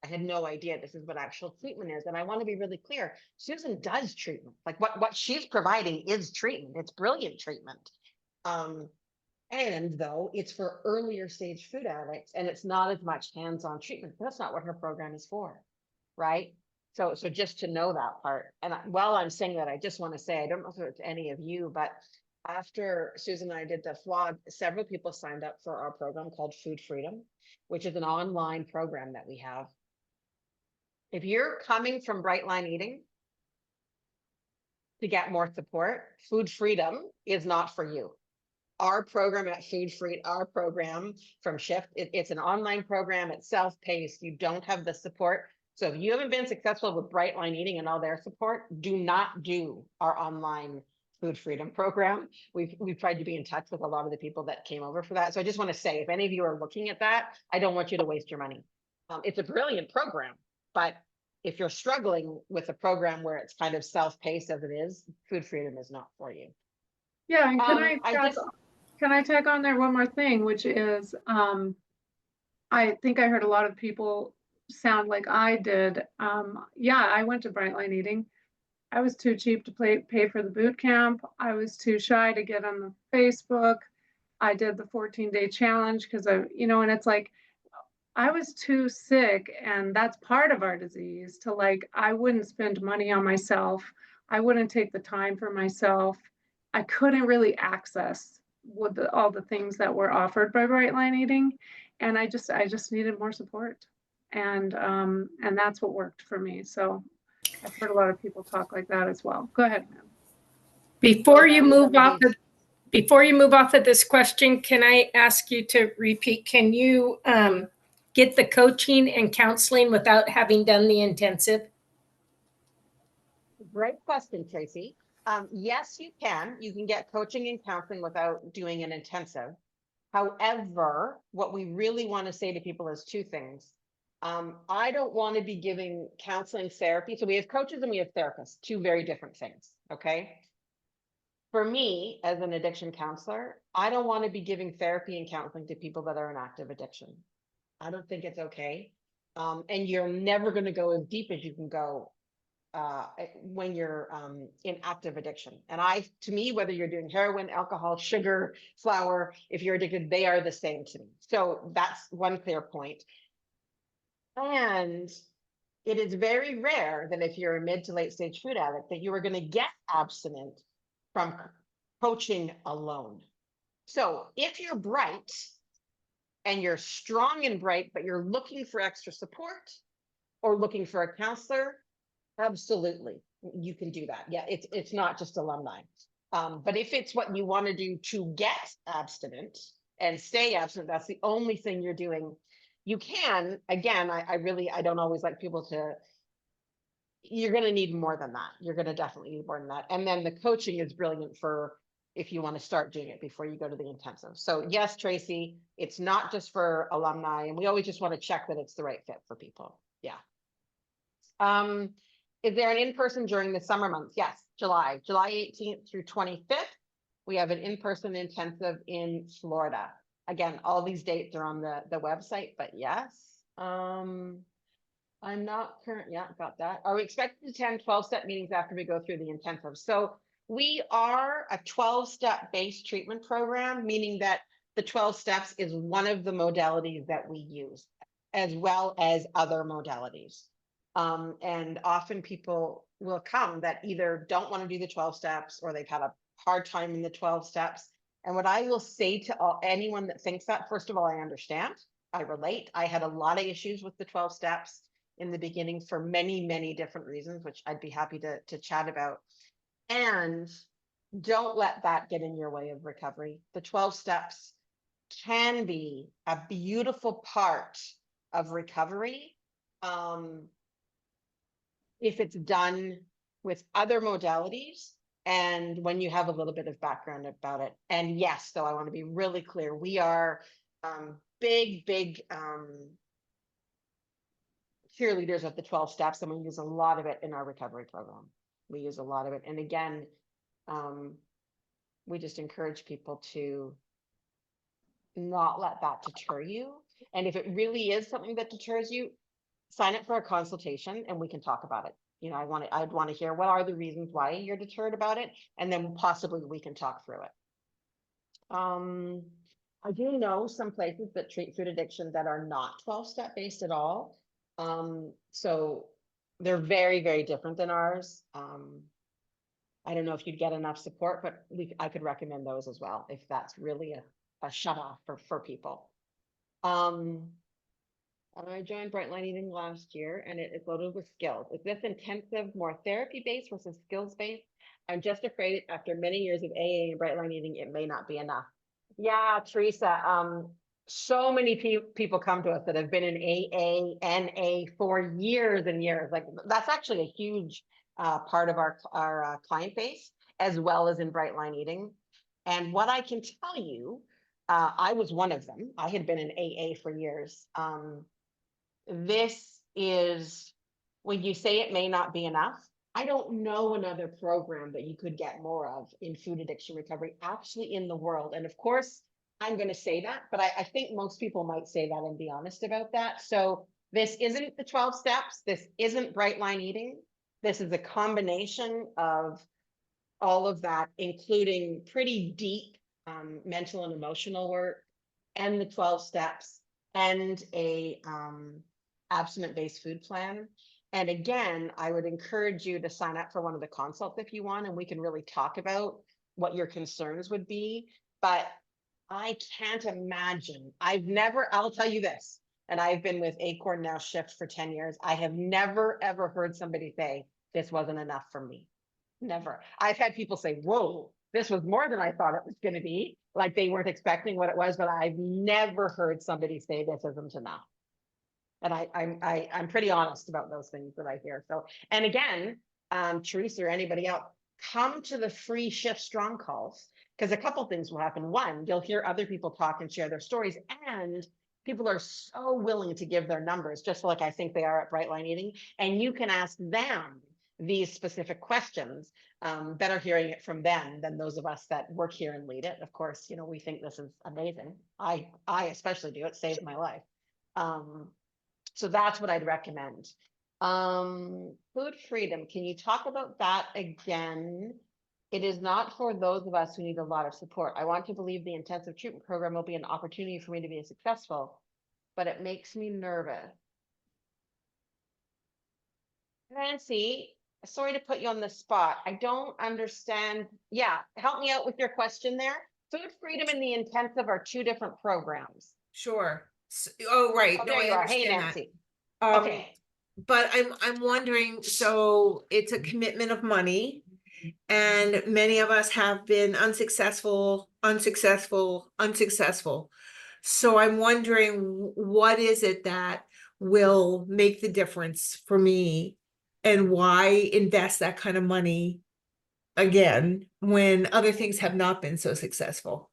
I had no idea this is what actual treatment is. And I want to be really clear. Susan does treatment. Like what she's providing is treatment. It's brilliant treatment. And though it's for earlier stage food addicts, and it's not as much hands-on treatment, that's not what her program is for. Right. So just to know that part. And while I'm saying that, I just want to say, I don't know if it's any of you, but after Susan and I did the vlog, several people signed up for our program called Food Freedom, which is an online program that we have. If you're coming from Bright Line Eating, to get more support, Food Freedom is not for you. Our program at Food Free, our program from SHiFT, it's an online program, it's self-paced, you don't have the support. So if you haven't been successful with Brightline Eating and all their support, do not do our online Food Freedom program. We've tried to be in touch with a lot of the people that came over for that. So I just want to say, if any of you are looking at that, I don't want you to waste your money. It's a brilliant program, but if you're struggling with a program where it's kind of self-paced as it is, Food Freedom is not for you. Yeah, and I just, can I tag on there one more thing, which is I think I heard a lot of people sound like I did. Yeah, I went to Brightline Eating. I was too cheap to pay for the boot camp. I was too shy to get on the Facebook. I did the 14-day challenge because and it's like I was too sick, and that's part of our disease to like, I wouldn't spend money on myself. I wouldn't take the time for myself. I couldn't really access all the things that were offered by Brightline Eating. And I just needed more support. And that's what worked for me. So I've heard a lot of people talk like that as well. Go ahead, ma'am. Before you move off of this question, can I ask you to repeat? Can you get the coaching and counseling without having done the intensive? great question, Tracy. Yes, you can. You can get coaching and counseling without doing an intensive. However, what we really want to say to people is two things. I don't want to be giving counseling therapy. So we have coaches and we have therapists, two very different things. Okay. For me, as an addiction counselor, I don't want to be giving therapy and counseling to people that are in active addiction. I don't think it's okay. And you're never going to go as deep as you can go when you're in active addiction. And to me, whether you're doing heroin, alcohol, sugar, flour, if you're addicted, they are the same to me. So that's one clear point. And it is very rare that if you're a mid to late stage food addict, that you are going to get abstinent from coaching alone. So if you're bright and you're strong and bright, but you're looking for extra support or looking for a counselor, absolutely, you can do that. Yeah, it's not just alumni. But if it's what you want to do to get abstinent and stay abstinent, that's the only thing you're doing. You can, again, I don't always like people to, you're going to need more than that. You're going to definitely need more than that. And then the coaching is brilliant for if you want to start doing it before you go to the intensive. So yes, Tracy, it's not just for alumni, and we always just want to check that it's the right fit for people. Yeah. Is there an in-person during the summer months? Yes, July 18th through 25th. We have an in-person intensive in Florida. Again, all these dates are on the website, but yes. I'm not current. Yeah, got that. Are we expected to attend 12-step meetings after we go through the intensive? So we are a 12-step based treatment program, meaning that the 12 steps is one of the modalities that we use, as well as other modalities. And often people will come that either don't want to do the 12 steps or they've had a hard time in the 12 steps. And what I will say to anyone that thinks that, first of all, I understand, I relate. I had a lot of issues with the 12 steps in the beginning for many, many different reasons, which I'd be happy to chat about. And don't let that get in your way of recovery. The 12 steps can be a beautiful part of recovery. If it's done with other modalities and when you have a little bit of background about it. And yes, though, I want to be really clear, we are big cheerleaders of the 12 steps, and we use a lot of it in our recovery program. We use a lot of it. And again, we just encourage people to not let that deter you. And if it really is something that deters you, sign up for a consultation and we can talk about it. You know, I'd want to hear what are the reasons why you're deterred about it, and then possibly we can talk through it. I do know some places that treat food addiction that are not 12-step based at all. So they're very, very different than ours. I don't know if you'd get enough support, but I could recommend those as well if that's really a shut off for people. I joined Brightline Eating last year and it is loaded with skills. Is this intensive more therapy based versus skills based? I'm just afraid after many years of AA and bright line eating, it may not be enough. Yeah, Teresa, so many people come to us that have been in AA, NA for years and years. Like that's actually a huge part of our client base, as well as in bright line eating. And what I can tell you, I was one of them. I had been in AA for years. This is when you say it may not be enough. I don't know another program that you could get more of in food addiction recovery, actually in the world. And of course, I'm going to say that, but I think most people might say that and be honest about that. So this isn't the 12 steps. This isn't bright line eating. This is a combination of all of that, including pretty deep mental and emotional work, and the 12 steps, and a abstinent-based food plan. And again, I would encourage you to sign up for one of the consults if you want, and we can really talk about what your concerns would be. But I can't imagine, I'll tell you this, and I've been with Acorn, now SHiFT, for 10 years. I have never, ever heard somebody say, this wasn't enough for me. Never. I've had people say, whoa, this was more than I thought it was going to be. Like they weren't expecting what it was, but I've never heard somebody say this isn't enough. And I'm pretty honest about those things that I hear. So, and again, Teresa or anybody else, come to the free SHiFT Strong calls, because a couple things will happen. One, you'll hear other people talk and share their stories, and people are so willing to give their numbers, just like I think they are at Bright Line Eating, and you can ask them these specific questions, better hearing it from them than those of us that work here and lead it. Of course, you know, we think this is amazing. I especially do. It saved my life. So that's what I'd recommend. Food freedom. Can you talk about that again? It is not for those of us who need a lot of support. I want to believe the intensive treatment program will be an opportunity for me to be successful, but it makes me nervous. Nancy, sorry to put you on the spot. I don't understand. Yeah, help me out with your question there. Food freedom and the intensive are two different programs. Sure. Oh, right. Oh, No, there I you are. Hey, understand that. Nancy. Okay. But I'm wondering, so it's a commitment of money, and many of us have been unsuccessful. So I'm wondering, what is it that will make the difference for me, and why invest that kind of money again when other things have not been so successful?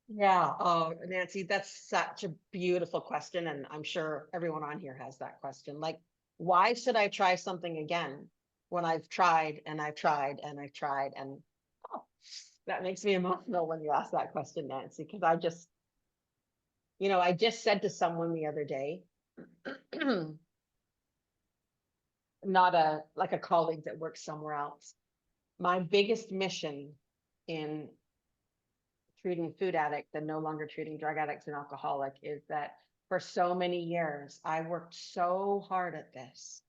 Yeah. Oh, Nancy, that's such a beautiful question. And I'm sure everyone on here has that question. Like, why should I try something again when I've tried and I've tried and I've tried? And oh, that makes me emotional when you ask that question, Nancy, because I just said to someone the other day, not a colleague that works somewhere else, my biggest mission in treating food addicts and no longer treating drug addicts and alcoholic is that for so many years, I worked so hard at this,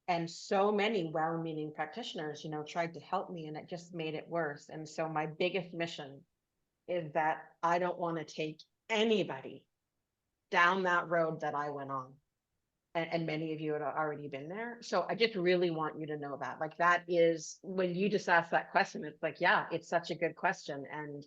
and so many well-meaning practitioners, tried to help me, and it just made it worse. And so my biggest mission is that I don't want to take anybody down that road that I went on. And many of you had already been there. So I just really want you to know that, like, that is, when you just asked that question, it's like, yeah, it's such a good question. And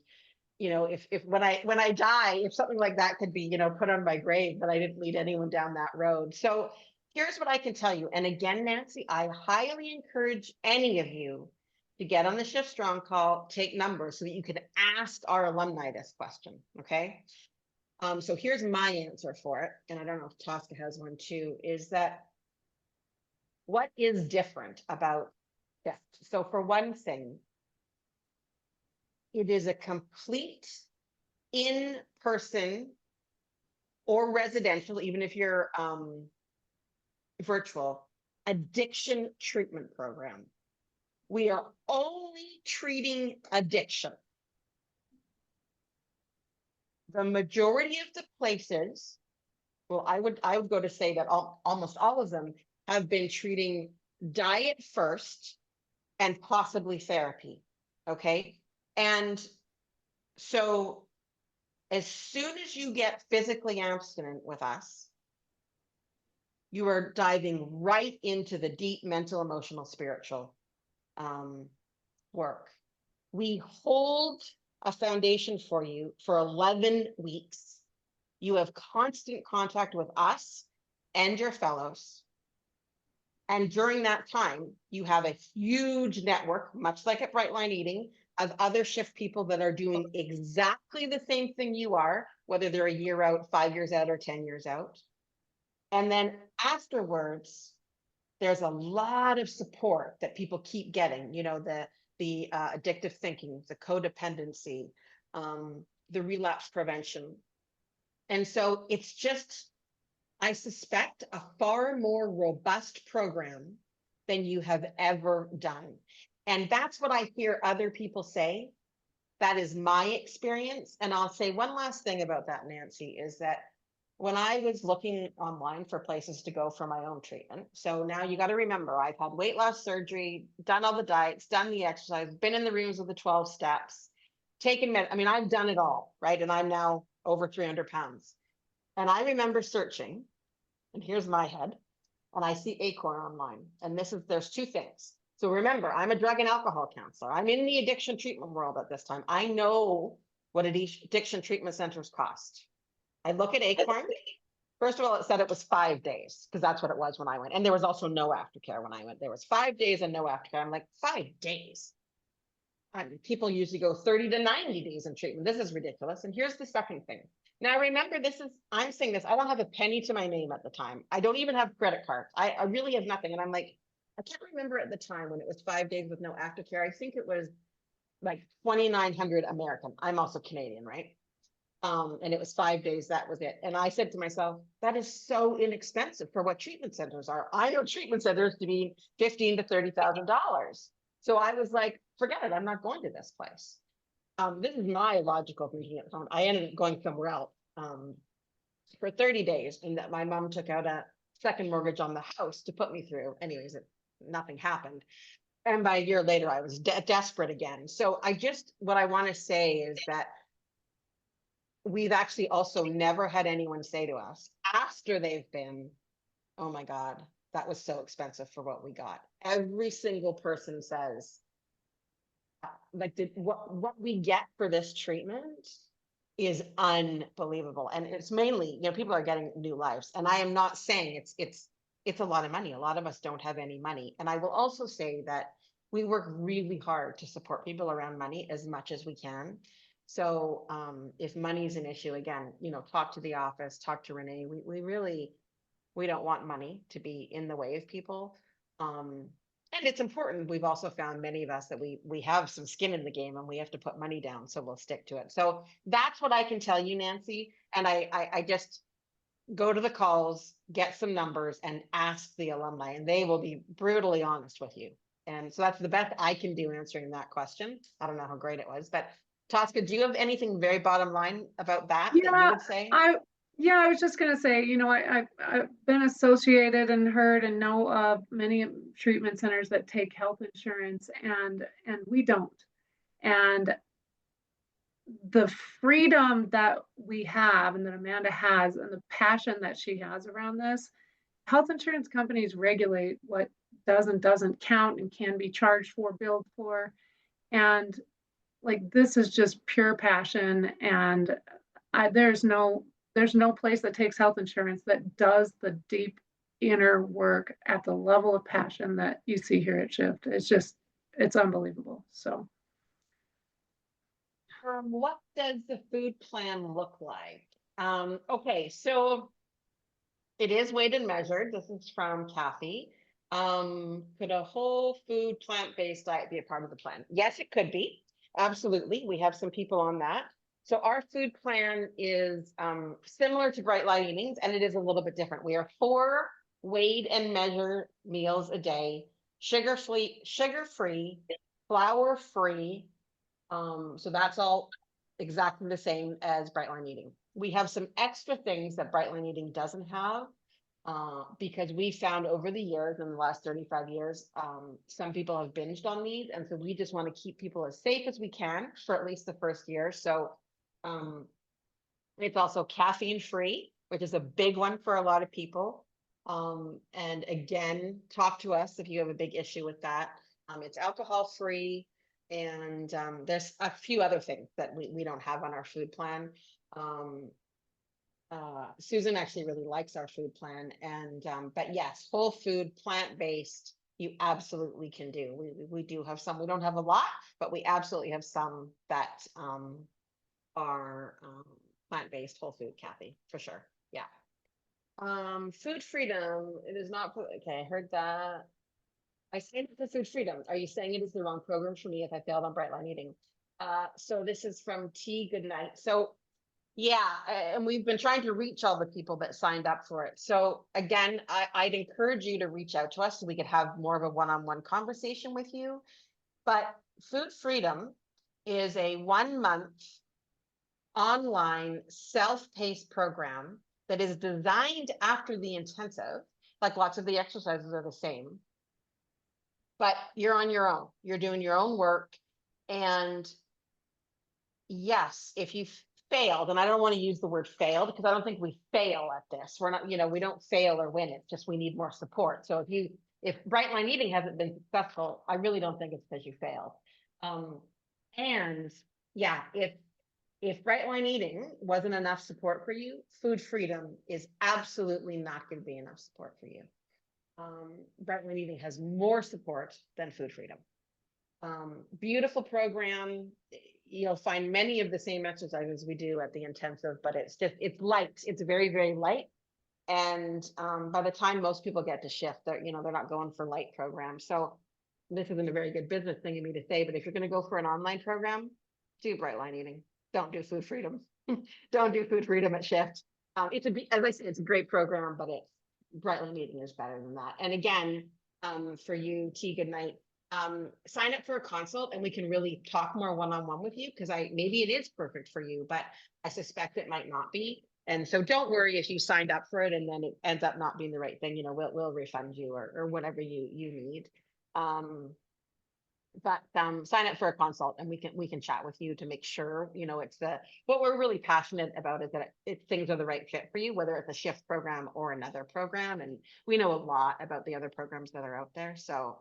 if when I die, if something like that could be, put on my grave, that I didn't lead anyone down that road. So here's what I can tell you. And again, Nancy, I highly encourage any of you to get on the SHiFT Strong call, take numbers so that you can ask our alumni this question. Okay. So here's my answer for it. And I don't know if Tosca has one too, is that what is different about SHiFT? So for one thing, it is a complete in-person or residential, even if you're virtual, addiction treatment program. We are only treating addiction. The majority of the places, well, I would go to say that almost all of them have been treating diet first and possibly therapy. Okay. And so as soon as you get physically abstinent with us, you are diving right into the deep mental, emotional, spiritual work. We hold a foundation for you for 11 weeks. You have constant contact with us and your fellows. And during that time, you have a huge network, much like at Brightline Eating, of other SHiFT people that are doing exactly the same thing you are, whether they're a year out, 5 years out, or 10 years out. And then afterwards, there's a lot of support that people keep getting, you know, the addictive thinking, the codependency, the relapse prevention. And so it's just, I suspect, a far more robust program than you have ever done. And that's what I hear other people say. That is my experience. And I'll say one last thing about that, Nancy, is that when I was looking online for places to go for my own treatment, so now you got to remember, I've had weight loss surgery, done all the diets, done the exercise, been in the rooms with the 12 steps, taken med. I mean, I've done it all, right? And I'm now over 300 pounds. And I remember searching, and here's my head, and I see Acorn online. And there's two things. So remember, I'm a drug and alcohol counselor. I'm in the addiction treatment world at this time. I know what addiction treatment centers cost. I look at Acorn. First of all, it said it was 5 days, because that's what it was when I went. And there was also no aftercare when I went. There was 5 days and no aftercare. I'm like, 5 days? People usually go 30 to 90 days in treatment. This is ridiculous. And here's the second thing. Now, remember, I'm saying this, I don't have a penny to my name at the time. I don't even have credit cards. I really have nothing. And I'm like, I can't remember at the time when it was 5 days with no aftercare. I think it was like 2,900 American. I'm also Canadian, right? And it was 5 days, that was it. And I said to myself, that is so inexpensive for what treatment centers are. I know treatment centers to be $15,000 to $30,000. So I was like, forget it, I'm not going to this place. This is my logical thinking at the time. I ended up going somewhere else for 30 days, and that my mom took out a second mortgage on the house to put me through. Anyways, nothing happened. And by a year later, I was desperate again. So what I want to say is that we've actually also never had anyone say to us after they've been, oh my God, that was so expensive for what we got. Every single person says, like, what we get for this treatment is unbelievable. And it's mainly, you know, people are getting new lives. And I am not saying it's a lot of money. A lot of us don't have any money. And I will also say that we work really hard to support people around money as much as we can. So if money is an issue, again, you know, talk to the office, talk to Renee. We don't want money to be in the way of people. And it's important. We've also found, many of us, that we have some skin in the game and we have to put money down, so we'll stick to it. So that's what I can tell you, Nancy. And I just go to the calls, get some numbers, and ask the alumni, and they will be brutally honest with you. And so that's the best I can do answering that question. I don't know how great it was, but Tosca, do you have anything very bottom line about that you would say? I was just gonna say, you know, I've been associated and heard and know of many treatment centers that take health insurance, and we don't. And the freedom that we have and that Amanda has, and the passion that she has around this, health insurance companies regulate what does and doesn't count and can be charged for, billed for. And like, this is just pure passion. And there's no place that takes health insurance that does the deep inner work at the level of passion that you see here at SHiFT. It's unbelievable. So what does the food plan look like? Okay, so it is weighed and measured. This is from Kathy. Could a whole food plant-based diet be a part of the plan? Yes, it could be. Absolutely. We have some people on that. So our food plan is similar to Brightline Eatings, and it is a little bit different. We are 4 weighed and measured meals a day, sugar-free, flour-free. So that's all exactly the same as Brightline Eating. We have some extra things that Brightline Eating doesn't have, because we found over the years, in the last 35 years, some people have binged on these. And so we just want to keep people as safe as we can for at least the first year. So it's also caffeine free, which is a big one for a lot of people. And again, talk to us if you have a big issue with that. It's alcohol free. And there's a few other things that we don't have on our food plan. Um, Susan actually really likes our food plan, and but yes, whole food, plant-based, you absolutely can do. We do have some. We don't have a lot, but we absolutely have some that are plant-based, whole food, Kathy, for sure. Yeah. Food freedom. It is not. Okay, I heard that. I signed up for food freedom. Are you saying it is the wrong program for me if I failed on Bright Line Eating? So this is from T. Goodnight. So yeah, and we've been trying to reach all the people that signed up for it. So again, I'd encourage you to reach out to us so we could have more of a one-on-one conversation with you. But Food Freedom is a 1-month online self-paced program that is designed after the intensive. Like lots of the exercises are the same, but you're on your own. You're doing your own work. And yes, if you failed, and I don't want to use the word failed because I don't think we fail at this. We're not, we don't fail or win. It's just we need more support. So if Bright Line Eating hasn't been successful, I really don't think it's because you failed. And yeah, if Bright Line Eating wasn't enough support for you, Food Freedom is absolutely not going to be enough support for you. Bright Line Eating has more support than Food Freedom. Beautiful program. You'll find many of the same exercises we do at the intensive, but it's light. It's very, very light. And by the time most people get to SHiFT, they're not going for light programs. So this isn't a very good business thing of me to say, but if you're going to go for an online program, do Bright Line Eating. Don't do Food Freedom. Don't do Food Freedom at SHiFT. As I said, it's a great program, but Bright Line Eating is better than that. And again, for you, T, Goodnight, sign up for a consult and we can really talk more one-on-one with you, because maybe it is perfect for you, but I suspect it might not be. And so don't worry if you signed up for it and then it ends up not being the right thing. We'll refund you or whatever you need. But sign up for a consult and we can chat with you to make sure it's what we're really passionate about is that things are the right fit for you, whether it's a SHiFT program or another program. And we know a lot about the other programs that are out there. So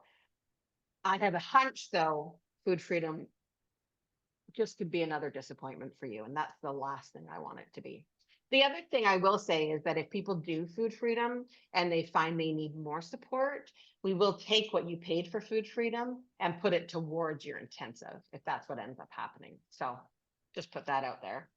I have a hunch, though, Food Freedom just could be another disappointment for you. And that's the last thing I want it to be. The other thing I will say is that if people do Food Freedom and they find they need more support, we will take what you paid for Food Freedom and put it towards your intensive, if that's what ends up happening. So just put that out there.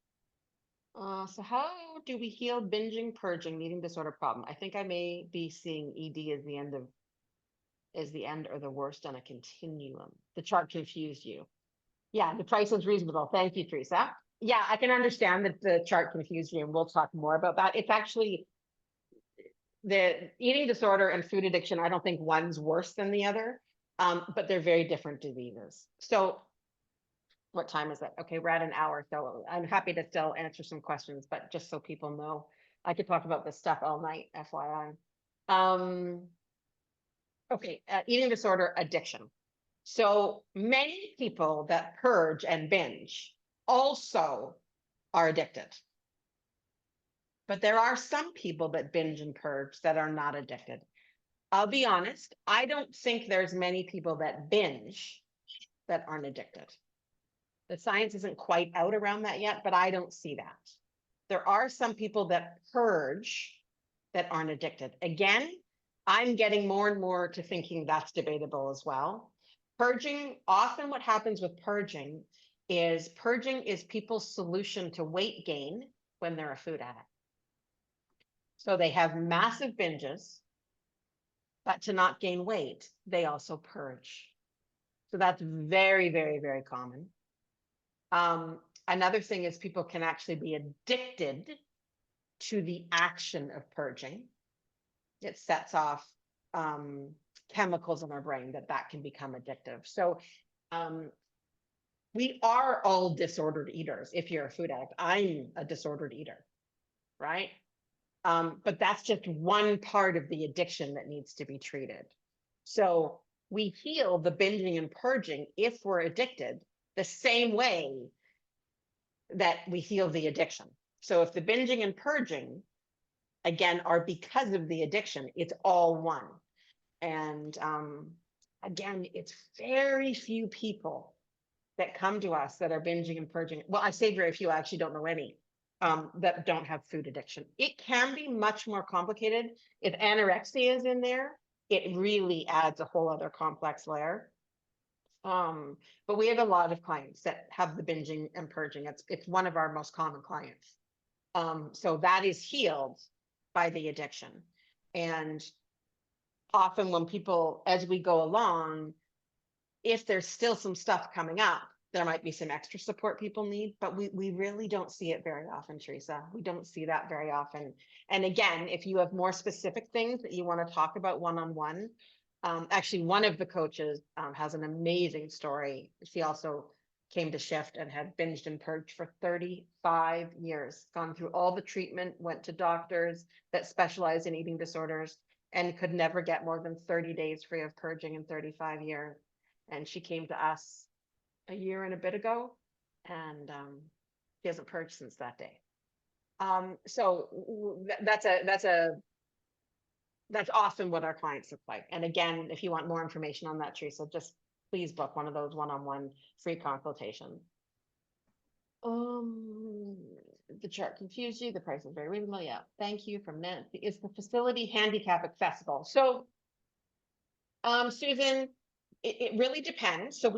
So how do we heal binging, purging, eating disorder problem? I think I may be seeing ED as the end or the worst on a continuum. The chart confused you. Yeah, the price was reasonable. Thank you, Teresa. Yeah, I can understand that the chart confused you, and we'll talk more about that. It's actually the eating disorder and food addiction. I don't think one's worse than the other, but they're very different diseases. So what time is it? Okay, we're at an hour, so I'm happy to still answer some questions, but just so people know, I could talk about this stuff all night, FYI. Okay, eating disorder, addiction. So many people that purge and binge also are addicted. But there are some people that binge and purge that are not addicted. I'll be honest, I don't think there's many people that binge that aren't addicted. The science isn't quite out around that yet, but I don't see that. There are some people that purge that aren't addicted. Again, I'm getting more and more to thinking that's debatable as well. Purging, often what happens with purging is people's solution to weight gain when they're a food addict. So they have massive binges, but to not gain weight, they also purge. So that's very, very, very common. Another thing is people can actually be addicted to the action of purging. It sets off chemicals in our brain that can become addictive. So we are all disordered eaters. If you're a food addict, I'm a disordered eater, right? But that's just one part of the addiction that needs to be treated. So we heal the binging and purging if we're addicted the same way that we heal the addiction. So if the binging and purging, again, are because of the addiction, it's all one. And again, it's very few people that come to us that are binging and purging. Well, I say very few, I actually don't know any that don't have food addiction. It can be much more complicated. If anorexia is in there, it really adds a whole other complex layer. But we have a lot of clients that have the binging and purging. It's one of our most common clients. So that is healed by the addiction. And often when people, as we go along, if there's still some stuff coming up, there might be some extra support people need, but we really don't see it very often, Teresa. We don't see that very often. And again, if you have more specific things that you want to talk about one-on-one, actually one of the coaches has an amazing story. She also came to SHiFT and had binged and purged for 35 years, gone through all the treatment, went to doctors that specialize in eating disorders, and could never get more than 30 days free of purging in 35 years. And she came to us a year and a bit ago, and she hasn't purged since that day. So that's often what our clients look like. And again, if you want more information on that, Teresa, just please book one of those one-on-one free consultations. The chart confused you. The price is very reasonable. Yeah, thank you from Nancy. Is the facility handicap accessible? So, Susan, it really depends. So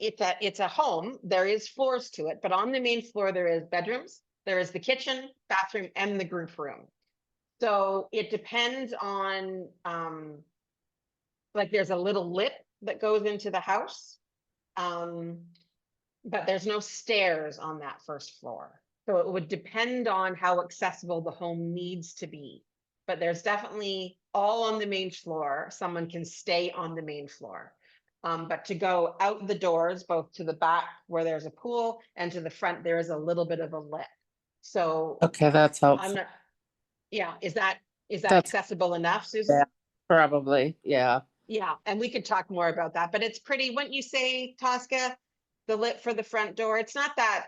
it's a home. There is floors to it, but on the main floor there is bedrooms. There is the kitchen, bathroom, and the group room. So it depends on like there's a little lip that goes into the house. But there's no stairs on that first floor. So it would depend on how accessible the home needs to be. But there's definitely all on the main floor. Someone can stay on the main floor. But to go out the doors, both to the back where there's a pool and to the front, there is a little bit of a lip. So Okay, that's helpful. I'm not, yeah, is that That's- accessible enough, Susan? Yeah. Probably, yeah. Yeah, and we could talk more about that, but it's pretty, when you say, Tosca, the lip for the front door, it's not that,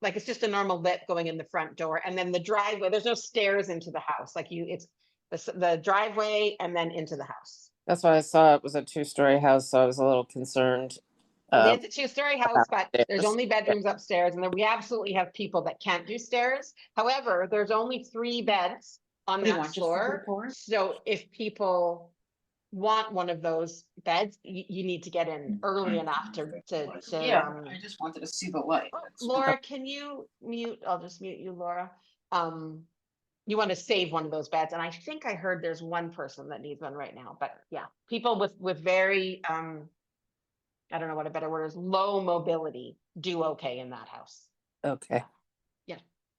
like, it's just a normal lip going in the front door, and then the driveway, there's no stairs into the house, like it's the driveway and then into the house. That's why I saw it was a 2-story house, so I was a little concerned. It is a 2-story house, but there's stairs. only bedrooms upstairs, and then we absolutely have people that can't do stairs. However, there's only 3 beds on that floor, so if people want one of those beds, you need to get in early enough to Yeah, I just wanted to see the light. Laura, can you mute? I'll just mute you, Laura. You want to save one of those beds, and I think I heard there's one person that needs one right now, but yeah, people with very I don't know what a better word is, low mobility do okay in that house. Okay,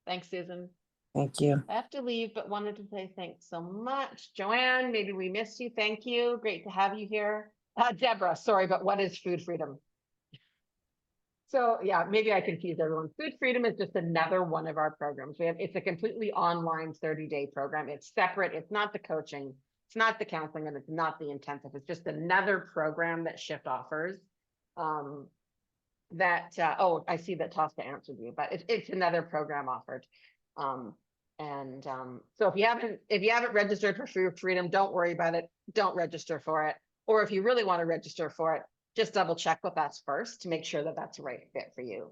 Thanks, Susan. thank you. I have to leave, but wanted to say thanks so much. Joanne, maybe we missed you. Thank you. Great to have you here. Deborah, sorry, but what is food freedom? So yeah, maybe I confused everyone. Food freedom is just another one of our programs. It's a completely online 30-day program. It's separate. It's not the coaching. It's not the counseling, and it's not the intensive. It's just another program that SHiFT offers. Oh, I see that Tosca answered you, but it's another program offered. So if you haven't registered for Food Freedom, don't worry about it. Don't register for it. Or if you really want to register for it, just double check with us first to make sure that that's the right fit for you.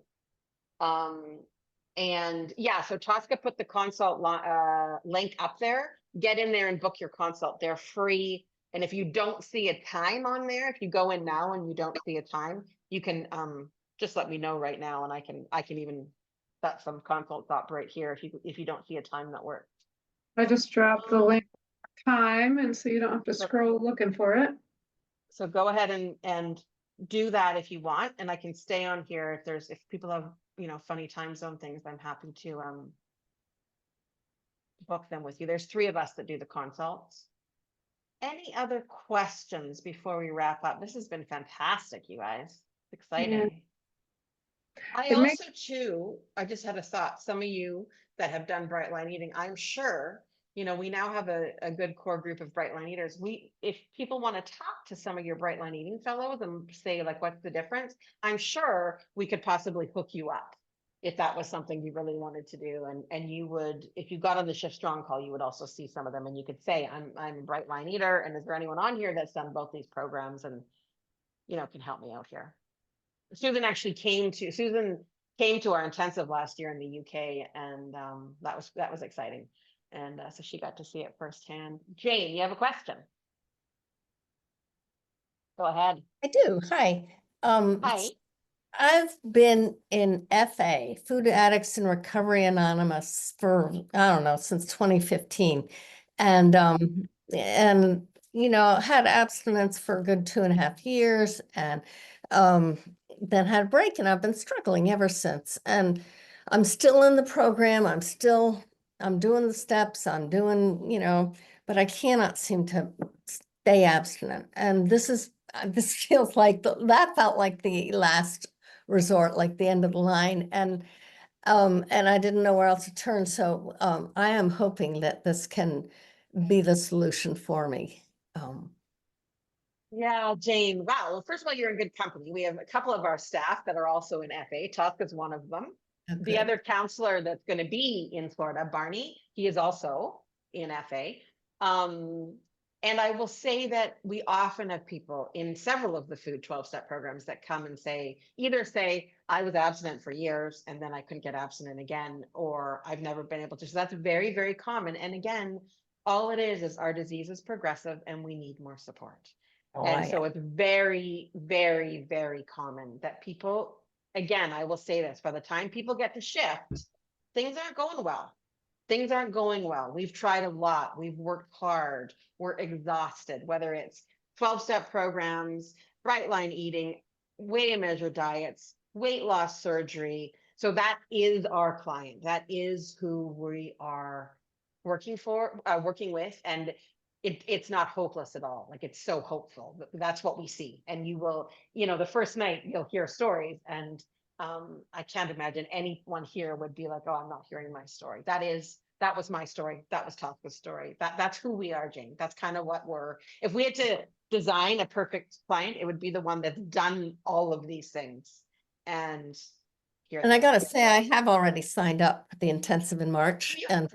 And yeah, so Tosca put the consult link up there. Get in there and book your consult. They're free. And if you don't see a time on there, if you go in now and you don't see a time, you can just let me know right now, and I can even set some consults up right here if you don't see a time that works. I just dropped the link time, and so you don't have to scroll looking for it. So go ahead and do that if you want, and I can stay on here if people have funny time zone things. I'm happy to book them with you. There's 3 of us that do the consults. Any other questions before we wrap up? This has been fantastic, you guys. It's exciting. Yeah. I just had a thought. Some of you that have done Bright Line Eating, I'm sure, we now have a good core group of Bright Line Eaters. If people want to talk to some of your Bright Line Eating fellows and say, like, what's the difference? I'm sure we could possibly hook you up if that was something you really wanted to do. And you would, if you got on the SHiFT Strong call, you would also see some of them, and you could say, I'm a Bright Line Eater, and is there anyone on here that's done both these programs? And can help me out here. Susan came to our intensive last year in the UK, and that was exciting. And so she got to see it firsthand. Jane, you have a question? Go ahead. I do. Hi. Hi. I've been in FA, Food Addicts in Recovery Anonymous, for, I don't know, since 2015. And, had abstinence for a good 2.5 years, and then had a break, and I've been struggling ever since. And I'm still in the program. I'm doing the steps, I'm doing, but I cannot seem to stay abstinent. And this feels like that felt like the last resort, like the end of the line. And I didn't know where else to turn. So I am hoping that this can be the solution for me. Yeah, Jane. Wow. Well, first of all, you're in good company. We have a couple of our staff that are also in FA. Tuck is one of them. The Okay. other counselor that's going to be in Florida, Barney, he is also in FA. And I will say that we often have people in several of the food 12-step programs that come and either say, I was abstinent for years and then I couldn't get abstinent again, or I've never been able to. So that's very, very common. And again, all it is our disease is progressive and we need more support. And so it's very, very, very common that people, again, I will say this, by the time people get to SHiFT, things aren't going well. Things aren't going well. We've tried a lot. We've worked hard. We're exhausted, whether it's 12-step programs, bright line eating, weigh and measure diets, weight loss surgery. So that is our client. That is who we are working with. And it's not hopeless at all. Like, it's so hopeful. That's what we see. And you will, the first night you'll hear stories, and I can't imagine anyone here would be like, oh, I'm not hearing my story. That was my story. That was Tasha's story. That's who we are, Jane. That's kind of what if we had to design a perfect client, it would be the one that's done all of these things. And I got to say, I have already signed up for the intensive in March, and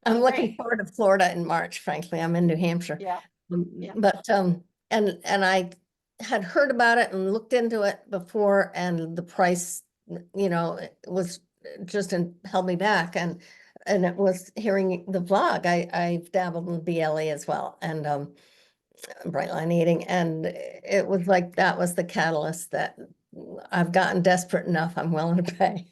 I'm looking forward to Florida in March. Frankly, I'm in New Hampshire. Yeah. But and I had heard about it and looked into it before, and the price, it was just held me back. And it was hearing the vlog. I've dabbled in BLE as well, and bright line eating, and it was like that was the catalyst that I've gotten desperate enough. I'm willing to pay.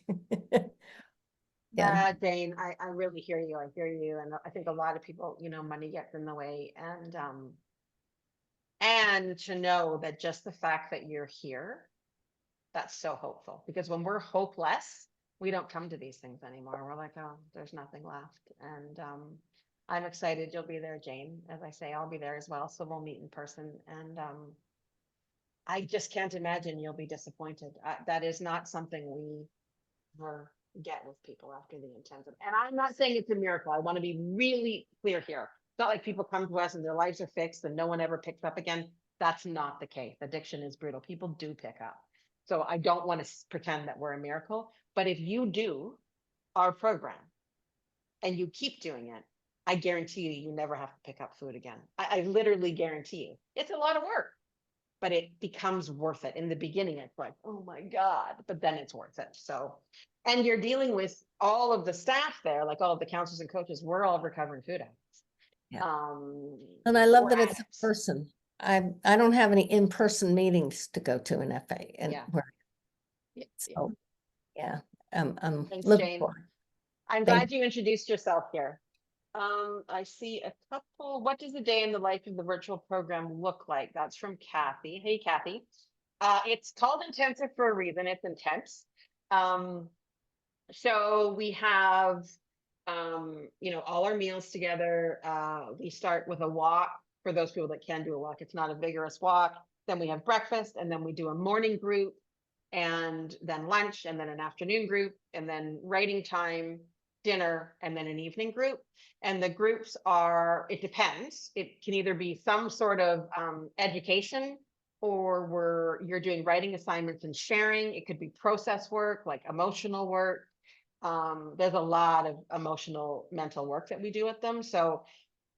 Yeah, Dane, I really hear you. I hear you. And I think a lot of people, money gets in the way, and to know that just the fact that you're here, that's so hopeful, because when we're hopeless, we don't come to these things anymore. We're like, oh, there's nothing left. And I'm excited you'll be there, Jane. As I say, I'll be there as well. So we'll meet in person. And I just can't imagine you'll be disappointed. That is not something we get with people after the intensive. And I'm not saying it's a miracle. I want to be really clear here. It's not like people come to us and their lives are fixed and no one ever picks up again. That's not the case. Addiction is brutal. People do pick up. So I don't want to pretend that we're a miracle, but if you do our program and you keep doing it, I guarantee you never have to pick up food again. I literally guarantee you. It's a lot of work, but it becomes worth it. In the beginning, it's like, oh my God, but then it's worth it. So, and you're dealing with all of the staff there, like all of the counselors and coaches, we're all recovering food addicts. Yeah. And I love that addicts. it's a person. I don't have any in-person meetings to go to in FA, and so I'm Thanks, looking Jane. forward. I'm glad you introduced yourself here. I see a couple. What does a day in the life of the virtual program look like? That's from Kathy. Hey, Kathy. It's called intensive for a reason. It's intense. So we have, all our meals together. We start with a walk for those people that can do a walk. It's not a vigorous walk. Then we have breakfast, and then we do a morning group, and then lunch, and then an afternoon group, and then writing time, dinner, and then an evening group. And the groups it depends. It can either be some sort of education, or you're doing writing assignments and sharing. It could be process work, like emotional work. There's a lot of emotional, mental work that we do with them. So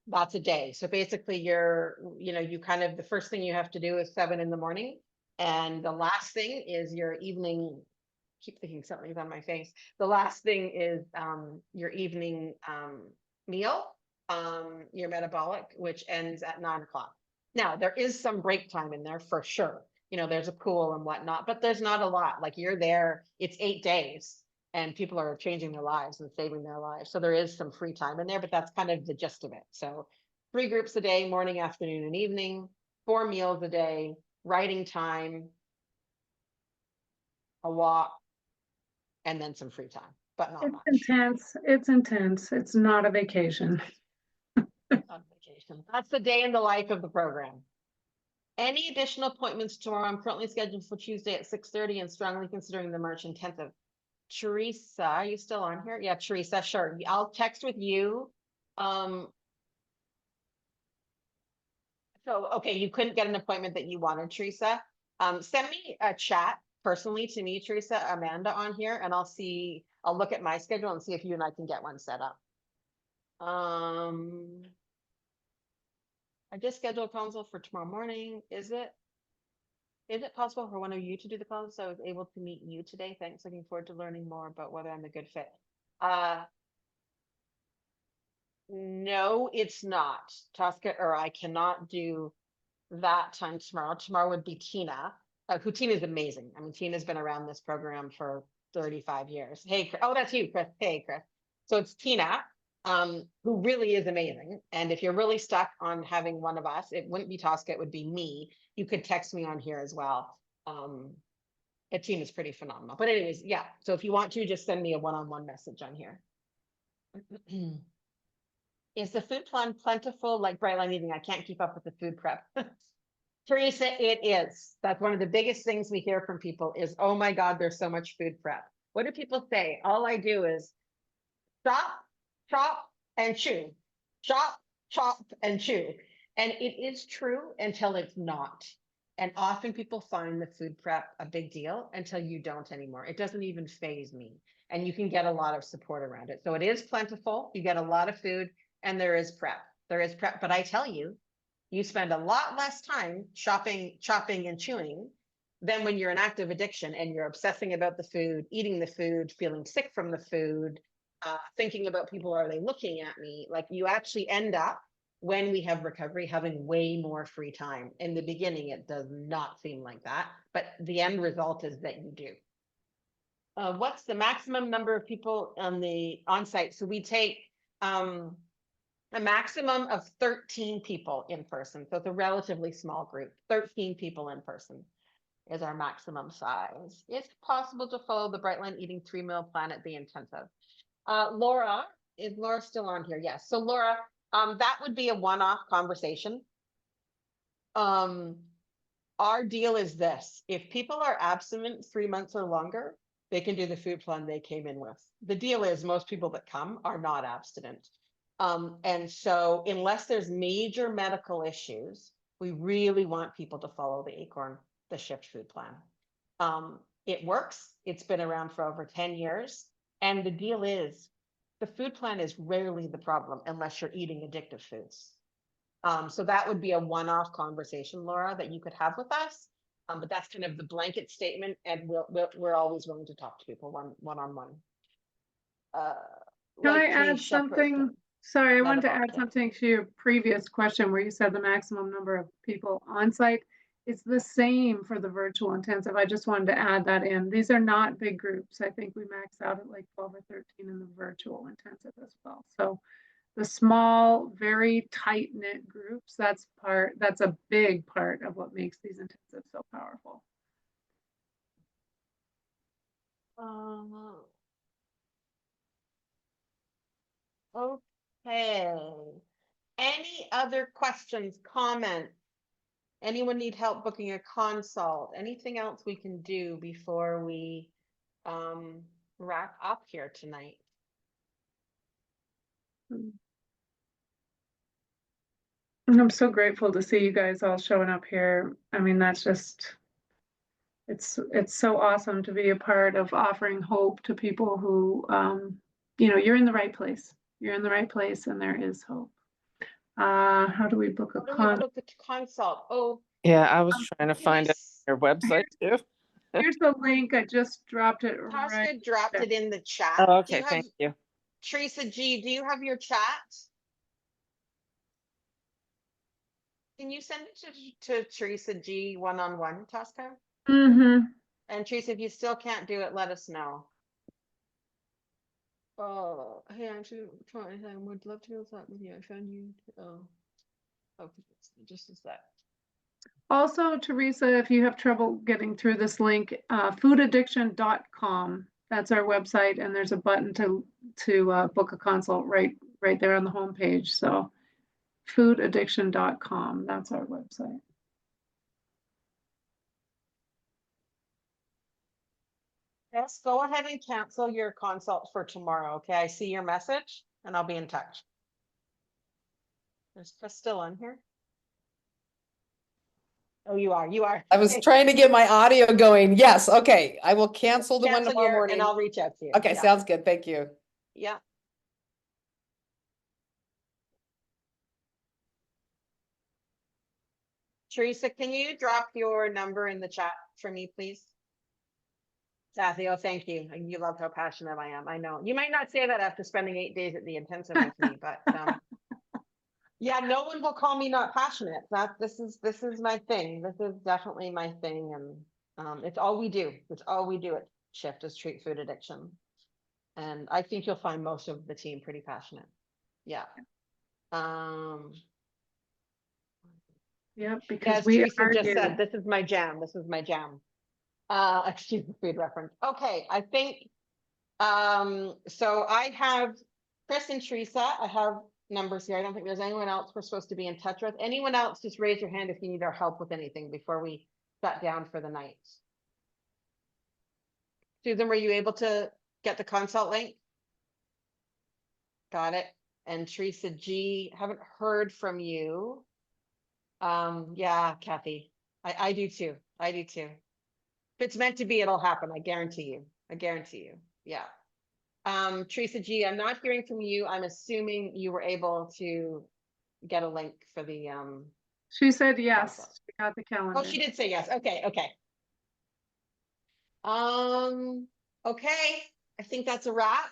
that's a day. So basically the first thing you have to do is 7 in the morning, And the last thing is your evening, keep thinking something's on my face. The last thing is your evening meal, your metabolic, which ends at 9 o'clock. Now, there is some break time in there for sure. You know, there's a pool and whatnot, but there's not a lot. Like you're there, it's 8 days and people are changing their lives and saving their lives. So there is some free time in there, but that's kind of the gist of it. So 3 groups a day, morning, afternoon, and evening, 4 meals a day, writing time, a walk, and then some free time, but not It's much. intense. It's intense. It's not a vacation. On vacation. That's the day in the life of the program. Any additional appointments tomorrow? I'm currently scheduled for Tuesday at 6:30 and strongly considering the March intensive. Teresa, are you still on here? Yeah, Teresa, sure. I'll text with you. So, okay, you couldn't get an appointment that you wanted, Teresa. Send me a chat personally to me, Teresa, Amanda on here, and I'll look at my schedule and see if you and I can get one set up. I just scheduled a consult for tomorrow morning. Is it possible for one of you to do the consult? So I was able to meet you today. Thanks. Looking forward to learning more about whether I'm a good fit. No, it's not. Tosca, or I cannot do that time tomorrow. Tomorrow would be Tina, who Tina is amazing. I mean, Tina's been around this program for 35 years. Hey, oh, that's you, Chris. Hey, Chris. So it's Tina, who really is amazing. And if you're really stuck on having one of us, it wouldn't be Tosca, it would be me. You could text me on here as well. Tina's pretty phenomenal. But anyways, yeah. So if you want to, just send me a one-on-one message on here. Is the food plan plentiful like Brightline Eating? I can't keep up with the food prep. Teresa, it is. That's one of the biggest things we hear from people is, oh my God, there's so much food prep. What do people say? All I do is chop, chop, and chew. Chop, chop, and chew. And it is true until it's not. And often people find the food prep a big deal until you don't anymore. It doesn't even faze me. And you can get a lot of support around it. So it is plentiful. You get a lot of food and there is prep. There is prep. But I tell you, you spend a lot less time chopping, and chewing than when you're in active addiction and you're obsessing about the food, eating the food, feeling sick from the food, thinking about people, are they looking at me? Like you actually end up, when we have recovery, having way more free time. In the beginning, it does not seem like that, but the end result is that you do. What's the maximum number of people on site? So we take a maximum of 13 people in person. So it's a relatively small group. 13 people in person is our maximum size. It's possible to follow the Brightline Eating 3-meal plan at the intensive. Laura, is Laura still on here? Yes. So Laura, that would be a one-off conversation. Our deal is this: if people are abstinent 3 months or longer, they can do the food plan they came in with. The deal is most people that come are not abstinent. And so unless there's major medical issues, we really want people to follow the ACORN, the SHiFT food plan. It works. It's been around for over 10 years. And the deal is the food plan is rarely the problem unless you're eating addictive foods. So that would be a one-off conversation, Laura, that you could have with us. But that's kind of the blanket statement, and we're always willing to talk to people one-on-one. Can I add something? Sorry, I wanted to add something to your previous question where you said the maximum number of people on site. It's the same for the virtual intensive. I just wanted to add that in. These are not big groups. I think we max out at like 12 or 13 in the virtual intensive as well. So the small, very tight-knit groups, that's a big part of what makes these intensives so powerful. Okay. Any other questions, comments? Anyone need help booking a consult? Anything else we can do before we wrap up here tonight? I'm so grateful to see you guys all showing up here. I mean, that's just, it's so awesome to be a part of offering hope to people who, you're in the right place. You're in the right place and there is hope. How do we book a consult? Oh, Yeah, I was trying to find it. Your website too? Here's the link. I just dropped it right. Tosca dropped there. it in the chat. Oh, Do okay, you have, thank you. Teresa G, do you have your chat? Can you send it to Teresa G one-on-one, Tosca? Mm-hmm. And Teresa, if you still can't do it, let us know. Oh, hey, actually, I would love to be able to talk with you. I found you. Oh, just as that. Also, Teresa, if you have trouble getting through this link, foodaddiction.com. That's our website, and there's a button to book a consult right there on the homepage. So foodaddiction.com, that's our website. Yes, go ahead and cancel your consult for tomorrow. Okay, I see your message and I'll be in touch. Is Chris still on here? Oh, you are. I was Okay. trying to get my audio going. Yes, okay. I will cancel the one Cancel tomorrow your, morning. and I'll reach out to you. Okay, Yeah. sounds good. Thank you. Yeah. Teresa, can you drop your number in the chat for me, please? Kathy, oh, thank you. You love how passionate I am. I know. You might not say that after spending 8 days at the intensive with me, but yeah, no one will call me not passionate. This is my thing. This is definitely my thing, and it's all we do. It's all we do at SHiFT is treat food addiction, and I think you'll find most of the team pretty passionate. Yeah. Yep, because As we Teresa are just you. said, this is my jam. This is my jam. Excuse the food reference. Okay, I think so I have Chris and Teresa. I have numbers here. I don't think there's anyone else we're supposed to be in touch with. Anyone else, just raise your hand if you need our help with anything before we shut down for the night. Susan, were you able to get the consult link? Got it. And Teresa G, haven't heard from you. Yeah, Kathy, I do too. I do too. If it's meant to be, it'll happen. I guarantee you. I guarantee you. Yeah. Teresa G, I'm not hearing from you. I'm assuming you were able to get a link for the She said yes. consult. She got the calendar. Oh, she did say yes. Okay, okay. Okay. I think that's a wrap.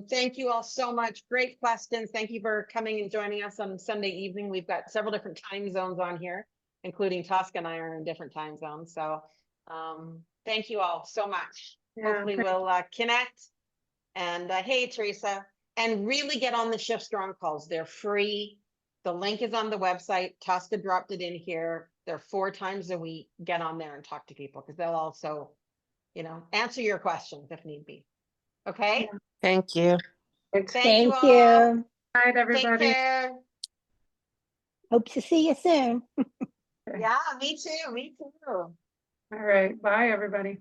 Thank you all so much. Great questions. Thank you for coming and joining us on Sunday evening. We've got several different time zones on here, including Tosca and I are in different time zones. So thank you all so much. Yeah, Hopefully we'll connect. And hey, Teresa, and really get on the SHiFT Strong calls. They're free. The link is on the website. Tosca dropped it in here. They're 4 times a week. Get on there and talk to people because they'll also, answer your questions if need be. Okay. Yeah. Thank you. Thank you Thank all. you. Bye, Take everybody. care. Hope to see you soon. Yeah, me too. Me too. All right. Bye, everybody.